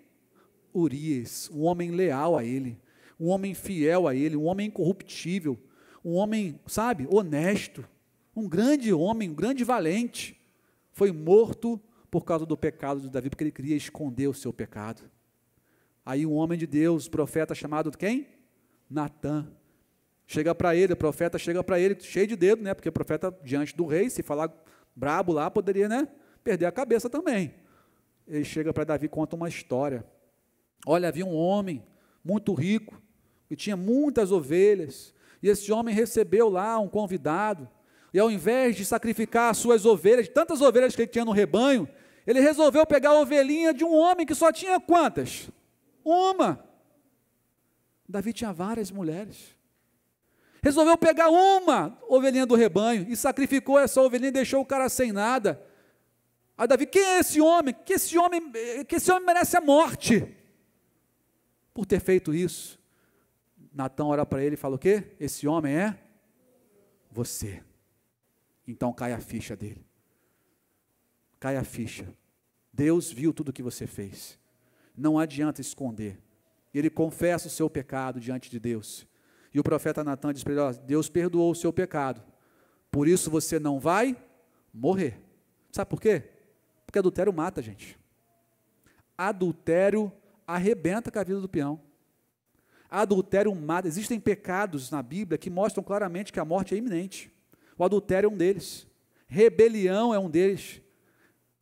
Urias, um homem leal a ele, um homem fiel a ele, um homem incorruptível, um homem, sabe, honesto, um grande homem, um grande valente, foi morto por causa do pecado de Davi, porque ele queria esconder o seu pecado. Aí um homem de Deus, profeta chamado quem? Natã, chega para ele, o profeta chega para ele, cheio de dedo, né, porque o profeta diante do rei, se falar brabo lá, poderia, né, perder a cabeça também. Ele chega para Davi e conta uma história. Olha, havia um homem muito rico, e tinha muitas ovelhas, e esse homem recebeu lá um convidado, e ao invés de sacrificar as suas ovelhas, tantas ovelhas que ele tinha no rebanho, ele resolveu pegar a ovelhinha de um homem que só tinha quantas? Uma. Davi tinha várias mulheres. Resolveu pegar uma ovelhinha do rebanho e sacrificou essa ovelhinha e deixou o cara sem nada. Aí Davi, quem é esse homem? Que esse homem merece a morte por ter feito isso. Natã olha para ele e fala o quê? Esse homem é você. Então cai a ficha dele. Cai a ficha. Deus viu tudo o que você fez. Não adianta esconder. Ele confessa o seu pecado diante de Deus. E o profeta Natã diz para ele, ó, Deus perdoou o seu pecado. Por isso você não vai morrer. Sabe por quê? Porque adultério mata, gente. Adultério arrebenta com a vida do peão. Adultério mata. Existem pecados na Bíblia que mostram claramente que a morte é iminente. O adultério é um deles. Rebelião é um deles.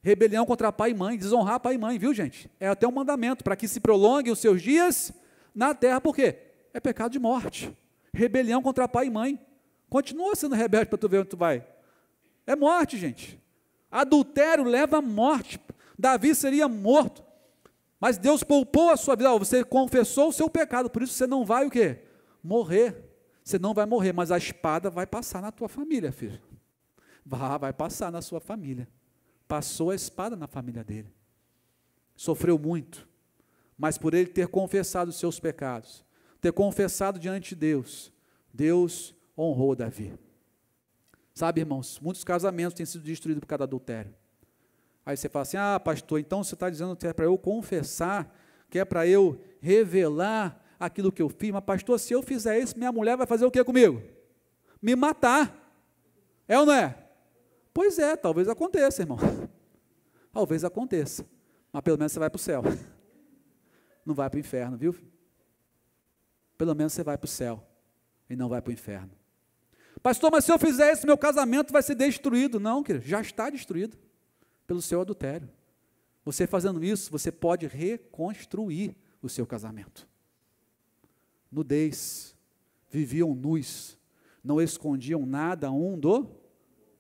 Rebelião contra pai e mãe, desonrar pai e mãe, viu, gente? É até um mandamento, para que se prolonguem os seus dias na terra, por quê? É pecado de morte. Rebelião contra pai e mãe. Continua sendo rebelde para tu ver onde tu vai. É morte, gente. Adultério leva à morte. Davi seria morto. Mas Deus poupou a sua vida. Você confessou o seu pecado, por isso você não vai o quê? Morrer. Você não vai morrer, mas a espada vai passar na tua família, filho. Vai passar na sua família. Passou a espada na família dele. Sofreu muito. Mas por ele ter confessado os seus pecados, ter confessado diante de Deus, Deus honrou Davi. Sabe, irmãos, muitos casamentos têm sido destruídos por causa do adultério. Aí você fala assim, ah, pastor, então você está dizendo que é para eu confessar, que é para eu revelar aquilo que eu fiz, mas pastor, se eu fizer isso, minha mulher vai fazer o que comigo? Me matar. É ou não é? Pois é, talvez aconteça, irmão. Talvez aconteça, mas pelo menos você vai para o céu. Não vai para o inferno, viu? Pelo menos você vai para o céu e não vai para o inferno. Pastor, mas se eu fizer isso, meu casamento vai ser destruído. Não, querido, já está destruído pelo seu adultério. Você fazendo isso, você pode reconstruir o seu casamento. Nudez, viviam nus, não escondiam nada um do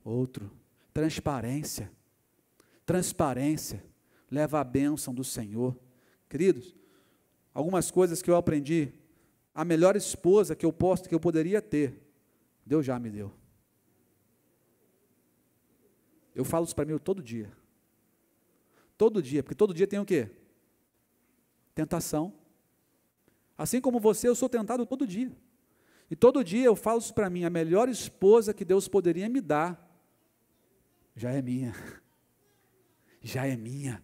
outro. Transparência, transparência, leva a bênção do Senhor. Queridos, algumas coisas que eu aprendi, a melhor esposa que eu poderia ter, Deus já me deu. Eu falo isso para mim todo dia. Todo dia, porque todo dia tem o quê? Tentação. Assim como você, eu sou tentado todo dia. E todo dia eu falo isso para mim, a melhor esposa que Deus poderia me dar, já é minha. Já é minha.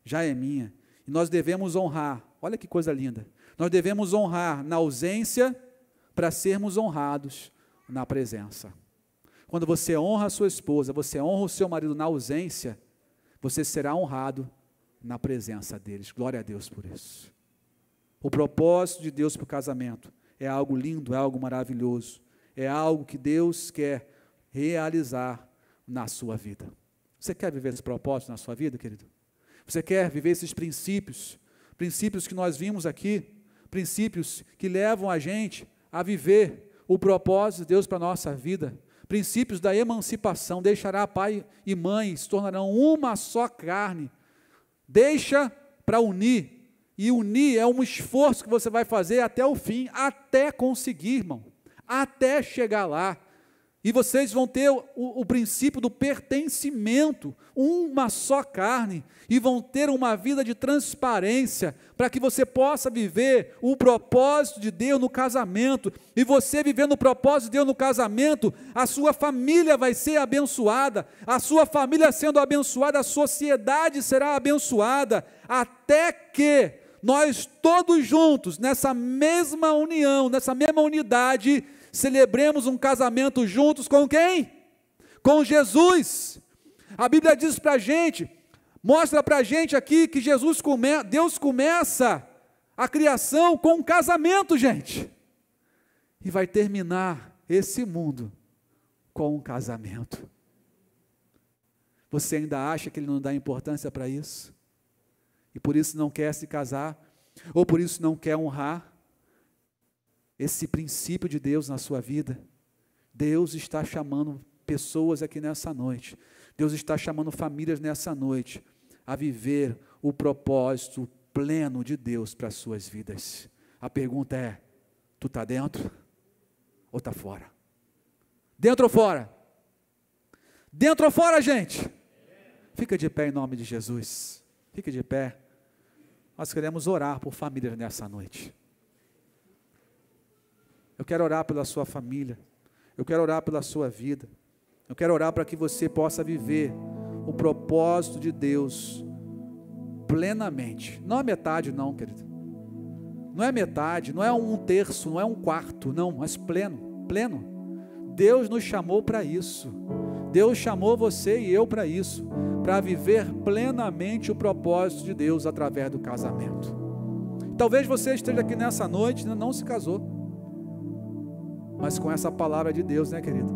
Já é minha. E nós devemos honrar, olha que coisa linda, nós devemos honrar na ausência para sermos honrados na presença. quando você honra a sua esposa, você honra o seu marido na ausência, você será honrado na presença deles. Glória a Deus por isso. O propósito de Deus para o casamento é algo lindo, é algo maravilhoso, é algo que Deus quer realizar na sua vida. Você quer viver esse propósito na sua vida, querido? Você quer viver esses princípios que nós vimos aqui, princípios que levam a gente a viver o propósito de Deus para a nossa vida, princípios da emancipação, deixará pai e mãe, se tornarão uma só carne, deixa para unir, e unir é um esforço que você vai fazer até o fim, até conseguir, irmão, até chegar lá. E vocês vão ter o princípio do pertencimento, uma só carne, e vão ter uma vida de transparência, para que você possa viver o propósito de Deus no casamento. E você vivendo o propósito de Deus no casamento, a sua família vai ser abençoada, a sua família sendo abençoada, a sociedade será abençoada, até que nós todos juntos, nessa mesma união, nessa mesma unidade, celebremos um casamento juntos com quem? Com Jesus. A Bíblia diz para a gente, mostra para a gente aqui que Deus começa a criação com um casamento, gente, e vai terminar esse mundo com um casamento. Você ainda acha que Ele não dá importância para isso? E por isso não quer se casar, ou por isso não quer honrar esse princípio de Deus na sua vida? Deus está chamando pessoas aqui nessa noite, Deus está chamando famílias nessa noite, a viver o propósito pleno de Deus para as suas vidas. A pergunta é, tu está dentro ou está fora? Dentro ou fora? Dentro ou fora, gente? Fica de pé em nome de Jesus, fica de pé. Nós queremos orar por famílias nessa noite. Eu quero orar pela sua família, eu quero orar pela sua vida, eu quero orar para que você possa viver o propósito de Deus plenamente. Não é metade não, querido, não é metade, não é um terço, não é um quarto, não, mas pleno. Deus nos chamou para isso, Deus chamou você e eu para isso, para viver plenamente o propósito de Deus através do casamento. Talvez você esteja aqui nessa noite e não se casou, mas com essa palavra de Deus, né, querido?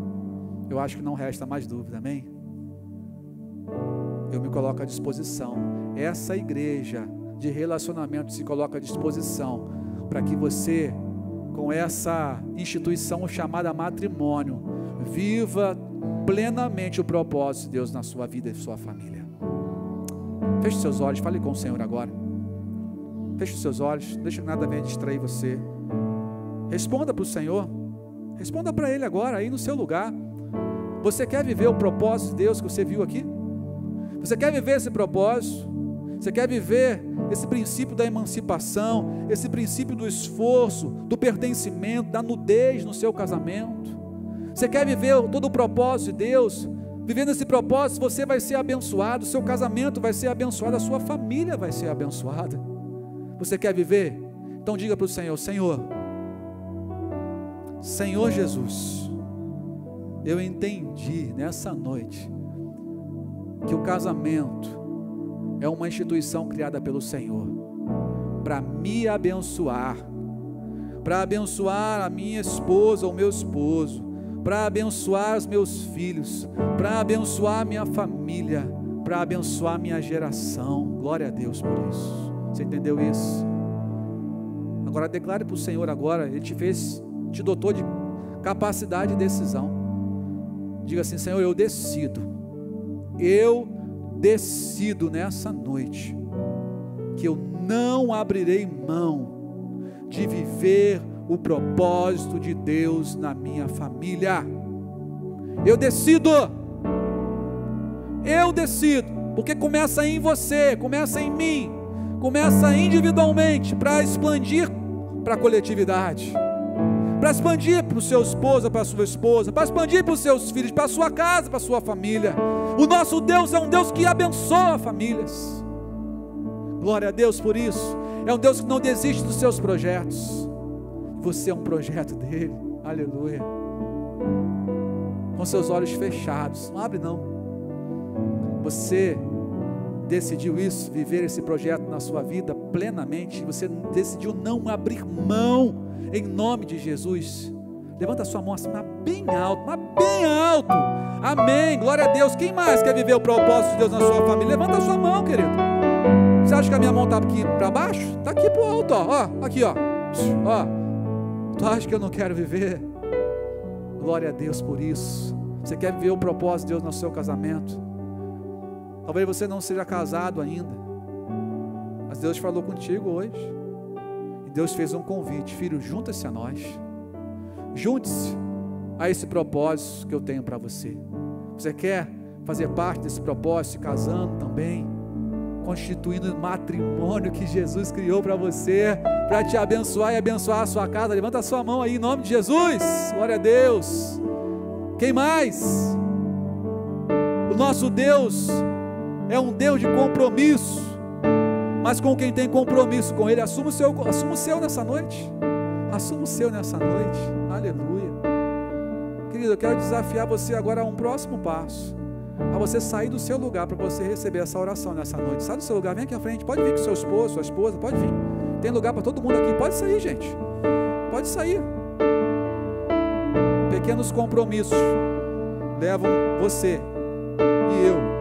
Eu acho que não resta mais dúvida, amém? Eu me coloco à disposição, essa igreja de relacionamento se coloca à disposição, para que você, com essa instituição chamada matrimônio, viva plenamente o propósito de Deus na sua vida e sua família. Feche seus olhos, fale com o Senhor agora. Feche os seus olhos, não deixe que nada venha distrair você. Responda para o Senhor, responda para Ele agora, aí no seu lugar. Você quer viver o propósito de Deus que você viu aqui? Você quer viver esse propósito? Você quer viver esse princípio da emancipação, esse princípio do esforço, do pertencimento, da nudez no seu casamento? Você quer viver todo o propósito de Deus? Vivendo esse propósito, você vai ser abençoado, o seu casamento vai ser abençoado, a sua família vai ser abençoada. Você quer viver? Então diga para o Senhor, Senhor Jesus, eu entendi nessa noite que o casamento é uma instituição criada pelo Senhor para me abençoar, para abençoar a minha esposa ou meu esposo, para abençoar os meus filhos, para abençoar minha família, para abençoar minha geração. Glória a Deus por isso. Você entendeu isso? Agora declare para o Senhor agora, Ele te dotou de capacidade de decisão. Diga assim, Senhor, eu decido nessa noite, que eu não abrirei mão de viver o propósito de Deus na minha família. Eu decido, porque começa em você, começa em mim, começa individualmente, para expandir para a coletividade, para expandir para o seu esposo, para a sua esposa, para expandir para os seus filhos, para a sua casa, para a sua família. O nosso Deus é um Deus que abençoa famílias. Glória a Deus por isso. É um Deus que não desiste dos seus projetos. Você é um projeto dele. Aleluia. com seus olhos fechados. Não abre não. Você decidiu isso, viver esse projeto na sua vida plenamente. Você decidiu não abrir mão, em nome de Jesus. Levanta a sua mão assim, mas bem alto, mas bem alto. Amém, glória a Deus. Quem mais quer viver o propósito de Deus na sua família? Levanta a sua mão, querido. Você acha que a minha mão está aqui para baixo? Está aqui para o alto, ó, aqui, ó. Tu acha que eu não quero viver? Glória a Deus por isso. Você quer viver o propósito de Deus no seu casamento? Talvez você não seja casado ainda, mas Deus falou contigo hoje, e Deus fez um convite: filho, junta-se a nós, junte-se a esse propósito que eu tenho para você. Você quer fazer parte desse propósito, se casando também, constituindo o matrimônio que Jesus criou para você, para te abençoar e abençoar a sua casa? Levanta a sua mão aí em nome de Jesus. Glória a Deus. Quem mais? O nosso Deus é um Deus de compromisso, mas com quem tem compromisso com Ele, assuma o seu nessa noite. Assuma o seu nessa noite. Aleluia. Querido, eu quero desafiar você agora a um próximo passo, a você sair do seu lugar para você receber essa oração nessa noite. Sai do seu lugar, vem aqui à frente, pode vir com seu esposo, sua esposa, pode vir. Tem lugar para todo mundo aqui, pode sair, gente. Pode sair. Pequenos compromissos levam você e eu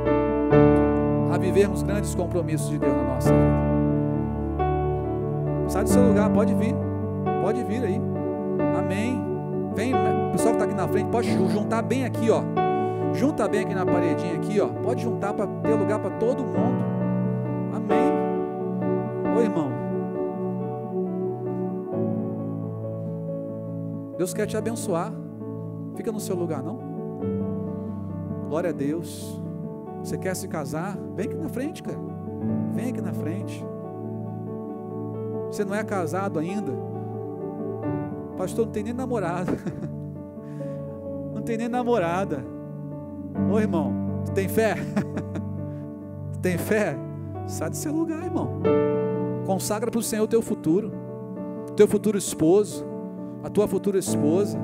a vivermos grandes compromissos de Deus na nossa vida. Sai do seu lugar, pode vir aí. Amém. Vem, o pessoal que está aqui na frente, pode juntar bem aqui, ó. Junta bem aqui na paredinha aqui, ó. Pode juntar para ter lugar para todo mundo. Amém. Ô irmão, Deus quer te abençoar. Fica no seu lugar, não? Glória a Deus. Você quer se casar? Vem aqui na frente, cara. Vem aqui na frente. Você não é casado ainda? Pastor, não tem nem namorada. Não tem nem namorada. Ô irmão, tu tem fé? Tu tem fé? Sai do seu lugar, irmão. Consagra para o Senhor o teu futuro esposo, a tua futura esposa,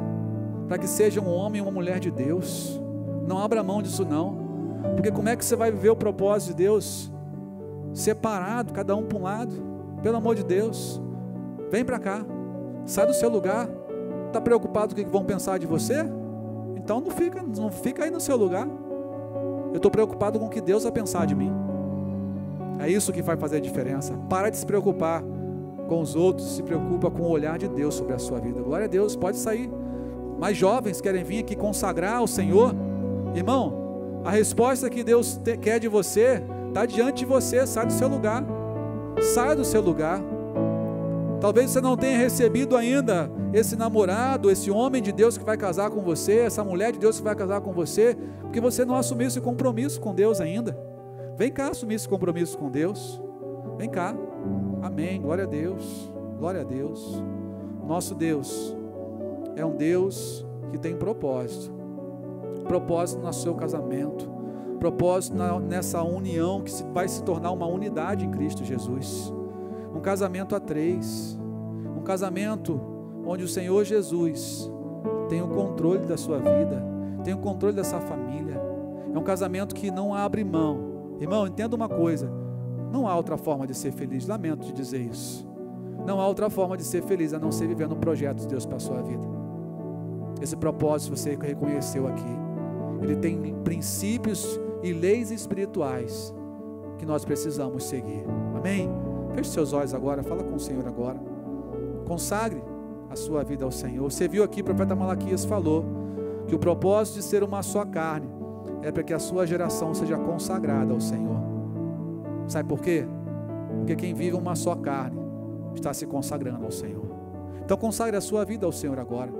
para que seja um homem e uma mulher de Deus. Não abra mão disso não, porque como é que você vai viver o propósito de Deus separado, cada um para um lado? Pelo amor de Deus, vem para cá, sai do seu lugar. Está preocupado com o que vão pensar de você? Então não fica aí no seu lugar. Eu estou preocupado com o que Deus vai pensar de mim. É isso que vai fazer a diferença. Para de se preocupar com os outros, se preocupa com o olhar de Deus sobre a sua vida. Glória a Deus, pode sair. Mais jovens querem vir aqui consagrar ao Senhor. Irmão, a resposta que Deus quer de você está diante de você. Sai do seu lugar. Saia do seu lugar. Talvez você não tenha recebido ainda esse namorado, esse homem de Deus que vai casar com você, essa mulher de Deus que vai casar com você, porque você não assumiu esse compromisso com Deus ainda. Vem cá assumir esse compromisso com Deus. Vem cá. Amém. Glória a Deus. Glória a Deus. Nosso Deus é um Deus que tem propósito. Propósito no seu casamento. Propósito nessa união que vai se tornar uma unidade em Cristo Jesus. Um casamento a três. Um casamento onde o Senhor Jesus tem o controle da sua vida, tem o controle dessa família. É um casamento que não abre mão. Irmão, entenda uma coisa: não há outra forma de ser feliz. Lamento de dizer isso. Não há outra forma de ser feliz a não ser vivendo o projeto de Deus para a sua vida. Esse propósito você reconheceu aqui. Ele tem princípios e leis espirituais que nós precisamos seguir. Amém? Feche seus olhos agora, fala com o Senhor agora. Consagre a sua vida ao Senhor. Você viu aqui, o profeta Malaquias falou que o propósito de ser uma só carne é para que a sua geração seja consagrada ao Senhor. Sabe por quê? Porque quem vive uma só carne está se consagrando ao Senhor. Então consagre a sua vida ao Senhor agora.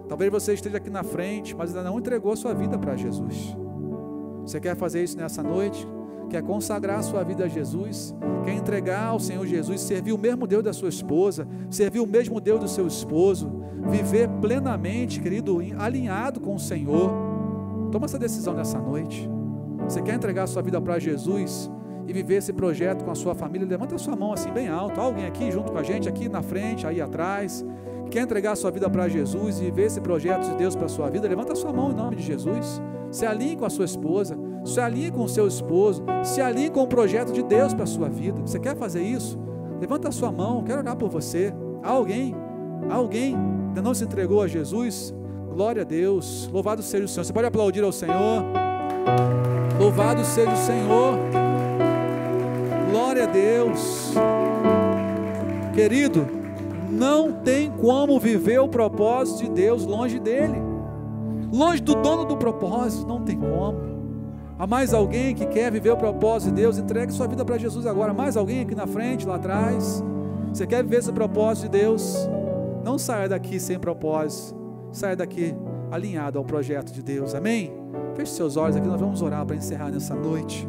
Talvez você esteja aqui na frente, mas ainda não entregou a sua vida para Jesus. Você quer fazer isso nessa noite? Quer consagrar a sua vida a Jesus? Quer entregar ao Senhor Jesus, servir o mesmo Deus da sua esposa, servir o mesmo Deus do seu esposo, viver plenamente, querido, alinhado com o Senhor? Toma essa decisão nessa noite. Você quer entregar a sua vida para Jesus e viver esse projeto com a sua família? Levanta a sua mão assim bem alto. Alguém aqui junto com a gente, aqui na frente, aí atrás. quer entregar a sua vida para Jesus e ver esse projeto de Deus para a sua vida, levanta a sua mão em nome de Jesus. Se alinhe com a sua esposa, se alinhe com o seu esposo, se alinhe com o projeto de Deus para a sua vida. Você quer fazer isso? Levanta a sua mão, quero orar por você. Alguém ainda não se entregou a Jesus? Glória a Deus, louvado seja o Senhor. Você pode aplaudir ao Senhor? Louvado seja o Senhor. Glória a Deus. Querido, não tem como viver o propósito de Deus longe dele, longe do dono do propósito, não tem como. Há mais alguém que quer viver o propósito de Deus? Entregue sua vida para Jesus agora. Mais alguém aqui na frente, lá atrás? Você quer viver esse propósito de Deus? Não saia daqui sem propósito, saia daqui alinhado ao projeto de Deus, amém? Feche seus olhos aqui, nós vamos orar para encerrar nessa noite.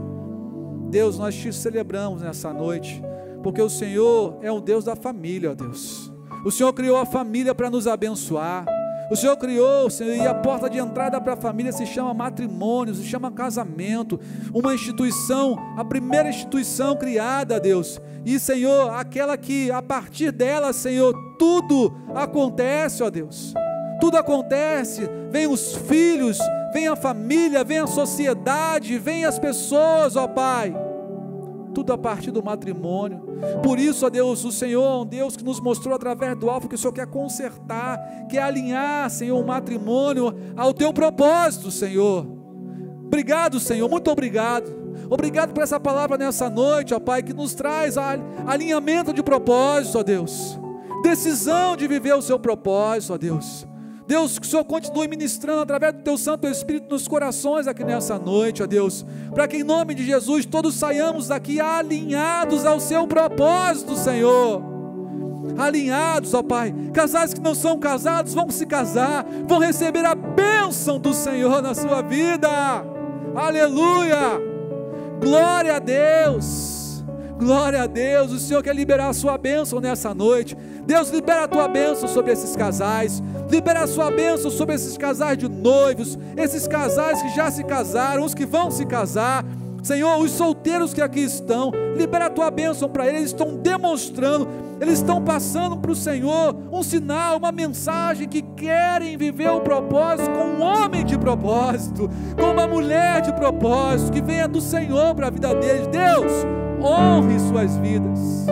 Deus, nós te celebramos nessa noite, porque o Senhor é um Deus da família, ó Deus. O Senhor criou a família para nos abençoar. O Senhor criou, Senhor, e a porta de entrada para a família se chama matrimônio, se chama casamento, uma instituição, a primeira instituição criada, Deus, e Senhor, aquela que a partir dela, Senhor, tudo acontece, ó Deus, tudo acontece, vem os filhos, vem a família, vem a sociedade, vem as pessoas, ó Pai, tudo a partir do matrimônio. Por isso, ó Deus, o Senhor é um Deus que nos mostrou através do alvo que o Senhor quer consertar, quer alinhar, Senhor, o matrimônio ao teu propósito, Senhor. Obrigado, Senhor, muito obrigado. Obrigado por essa palavra nessa noite, ó Pai, que nos traz alinhamento de propósito, ó Deus, decisão de viver o seu propósito, ó Deus. Deus, que o Senhor continue ministrando através do teu Santo Espírito nos corações aqui nessa noite, ó Deus, para que em nome de Jesus todos saiamos daqui alinhados ao seu propósito, Senhor, alinhados, ó Pai. Casais que não são casados vão se casar, vão receber a bênção do Senhor na sua vida, aleluia, glória a Deus, glória a Deus. O Senhor quer liberar a sua bênção nessa noite. Deus, libera a tua bênção sobre esses casais, libera a sua bênção sobre esses casais de noivos, esses casais que já se casaram, os que vão se casar, Senhor, os solteiros que aqui estão, libera a tua bênção para eles. Eles estão demonstrando, eles estão passando para o Senhor um sinal, uma mensagem que querem viver o propósito com um homem de propósito, com uma mulher de propósito, que venha do Senhor para a vida deles. Deus, honre suas vidas.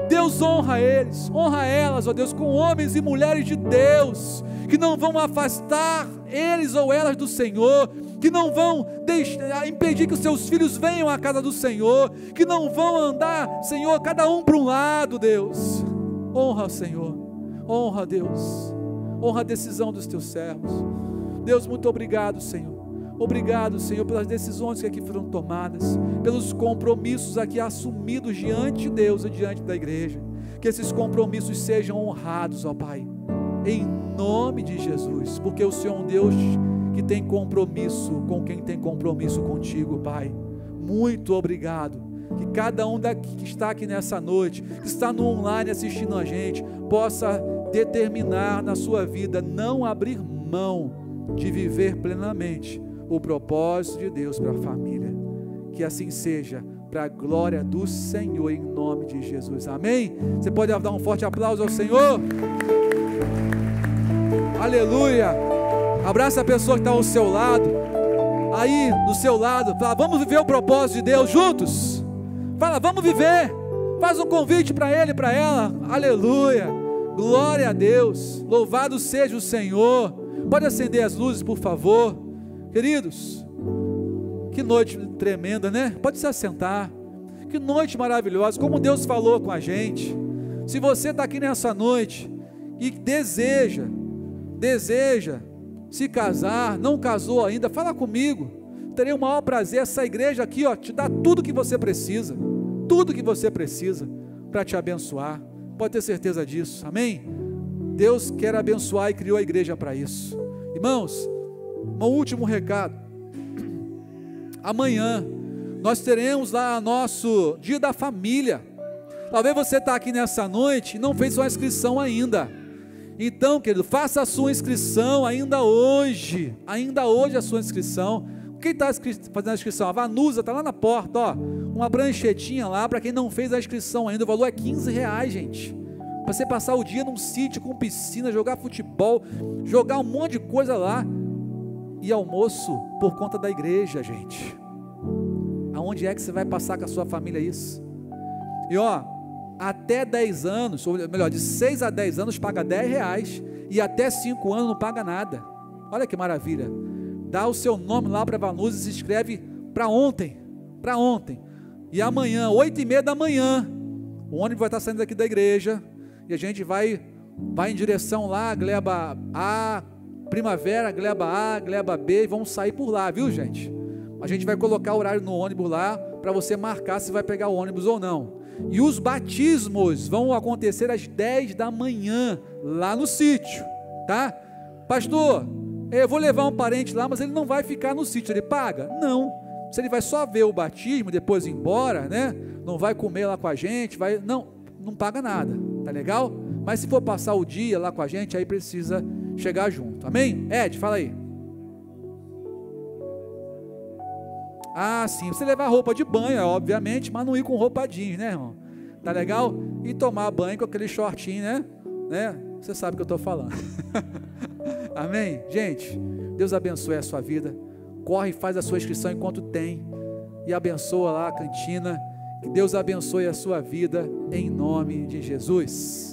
Deus, honra eles, honra elas, ó Deus, com homens e mulheres de Deus, que não vão afastar eles ou elas do Senhor, que não vão impedir que os seus filhos venham à casa do Senhor, que não vão andar, Senhor, cada um para um lado. Deus, honra o Senhor, honra, Deus, honra a decisão dos teus servos. Deus, muito obrigado, Senhor. Obrigado, Senhor, pelas decisões que aqui foram tomadas, pelos compromissos aqui assumidos diante de Deus e diante da igreja. Que esses compromissos sejam honrados, ó Pai, em nome de Jesus, porque o Senhor é um Deus que tem compromisso com quem tem compromisso contigo, Pai. Muito obrigado. Que cada um daqui que está aqui nessa noite, que está no online assistindo a gente, possa determinar na sua vida não abrir mão de viver plenamente o propósito de Deus para a família. Que assim seja, para a glória do Senhor, em nome de Jesus, amém? Você pode dar um forte aplauso ao Senhor? Aleluia! Abraça a pessoa que está ao seu lado, aí do seu lado, fala, vamos viver o propósito de Deus juntos? Fala, vamos viver, faz um convite para ele e para ela, aleluia, glória a Deus, louvado seja o Senhor. Pode acender as luzes, por favor. Queridos, que noite tremenda, né? Pode se assentar. Que noite maravilhosa, como Deus falou com a gente. Se você está aqui nessa noite e deseja se casar, não casou ainda, fala comigo. Terei o maior prazer. Essa igreja aqui, ó, te dá tudo que você precisa para te abençoar. Pode ter certeza disso, amém? Deus quer abençoar e criou a igreja para isso. Irmãos, um último recado. Amanhã nós teremos lá nosso dia da família. Talvez você está aqui nessa noite e não fez sua inscrição ainda. Então, querido, faça a sua inscrição ainda hoje a sua inscrição. Quem está fazendo a inscrição? A Vanusa está lá na porta, ó, uma pranchetinha lá para quem não fez a inscrição ainda. O valor é R$15, gente. para você passar o dia num sítio com piscina, jogar futebol, jogar um monte de coisa lá, e almoço por conta da igreja, gente. Aonde é que você vai passar com a sua família isso? E ó, até 10 anos, ou melhor, de 6 a 10 anos paga R$10, e até 5 anos não paga nada. Olha que maravilha. Dá o seu nome lá para Vanusa e se inscreve para ontem, e amanhã, 8h30 da manhã, o ônibus vai estar saindo daqui da igreja, e a gente vai em direção lá, Gleba A, Primavera, Gleba A, Gleba B, e vamos sair por lá, viu, gente? A gente vai colocar o horário no ônibus lá, para você marcar se vai pegar o ônibus ou não. E os batismos vão acontecer às 10 da manhã, lá no sítio, tá? Pastor, eu vou levar um parente lá, mas ele não vai ficar no sítio, ele paga? Não. Se ele vai só ver o batismo, depois ir embora, né? Não vai comer lá com a gente, não paga nada, tá legal? Mas se for passar o dia lá com a gente, aí precisa chegar junto, amém? Ed, fala aí. Ah, sim, você levar roupa de banho, obviamente, mas não ir com roupa jeans, né, irmão? Tá legal? E tomar banho com aquele shortinho, né? Você sabe o que eu estou falando. Amém? Gente, Deus abençoe a sua vida. Corre e faz a sua inscrição enquanto tem. E abençoa lá a cantina. Que Deus abençoe a sua vida em nome de Jesus.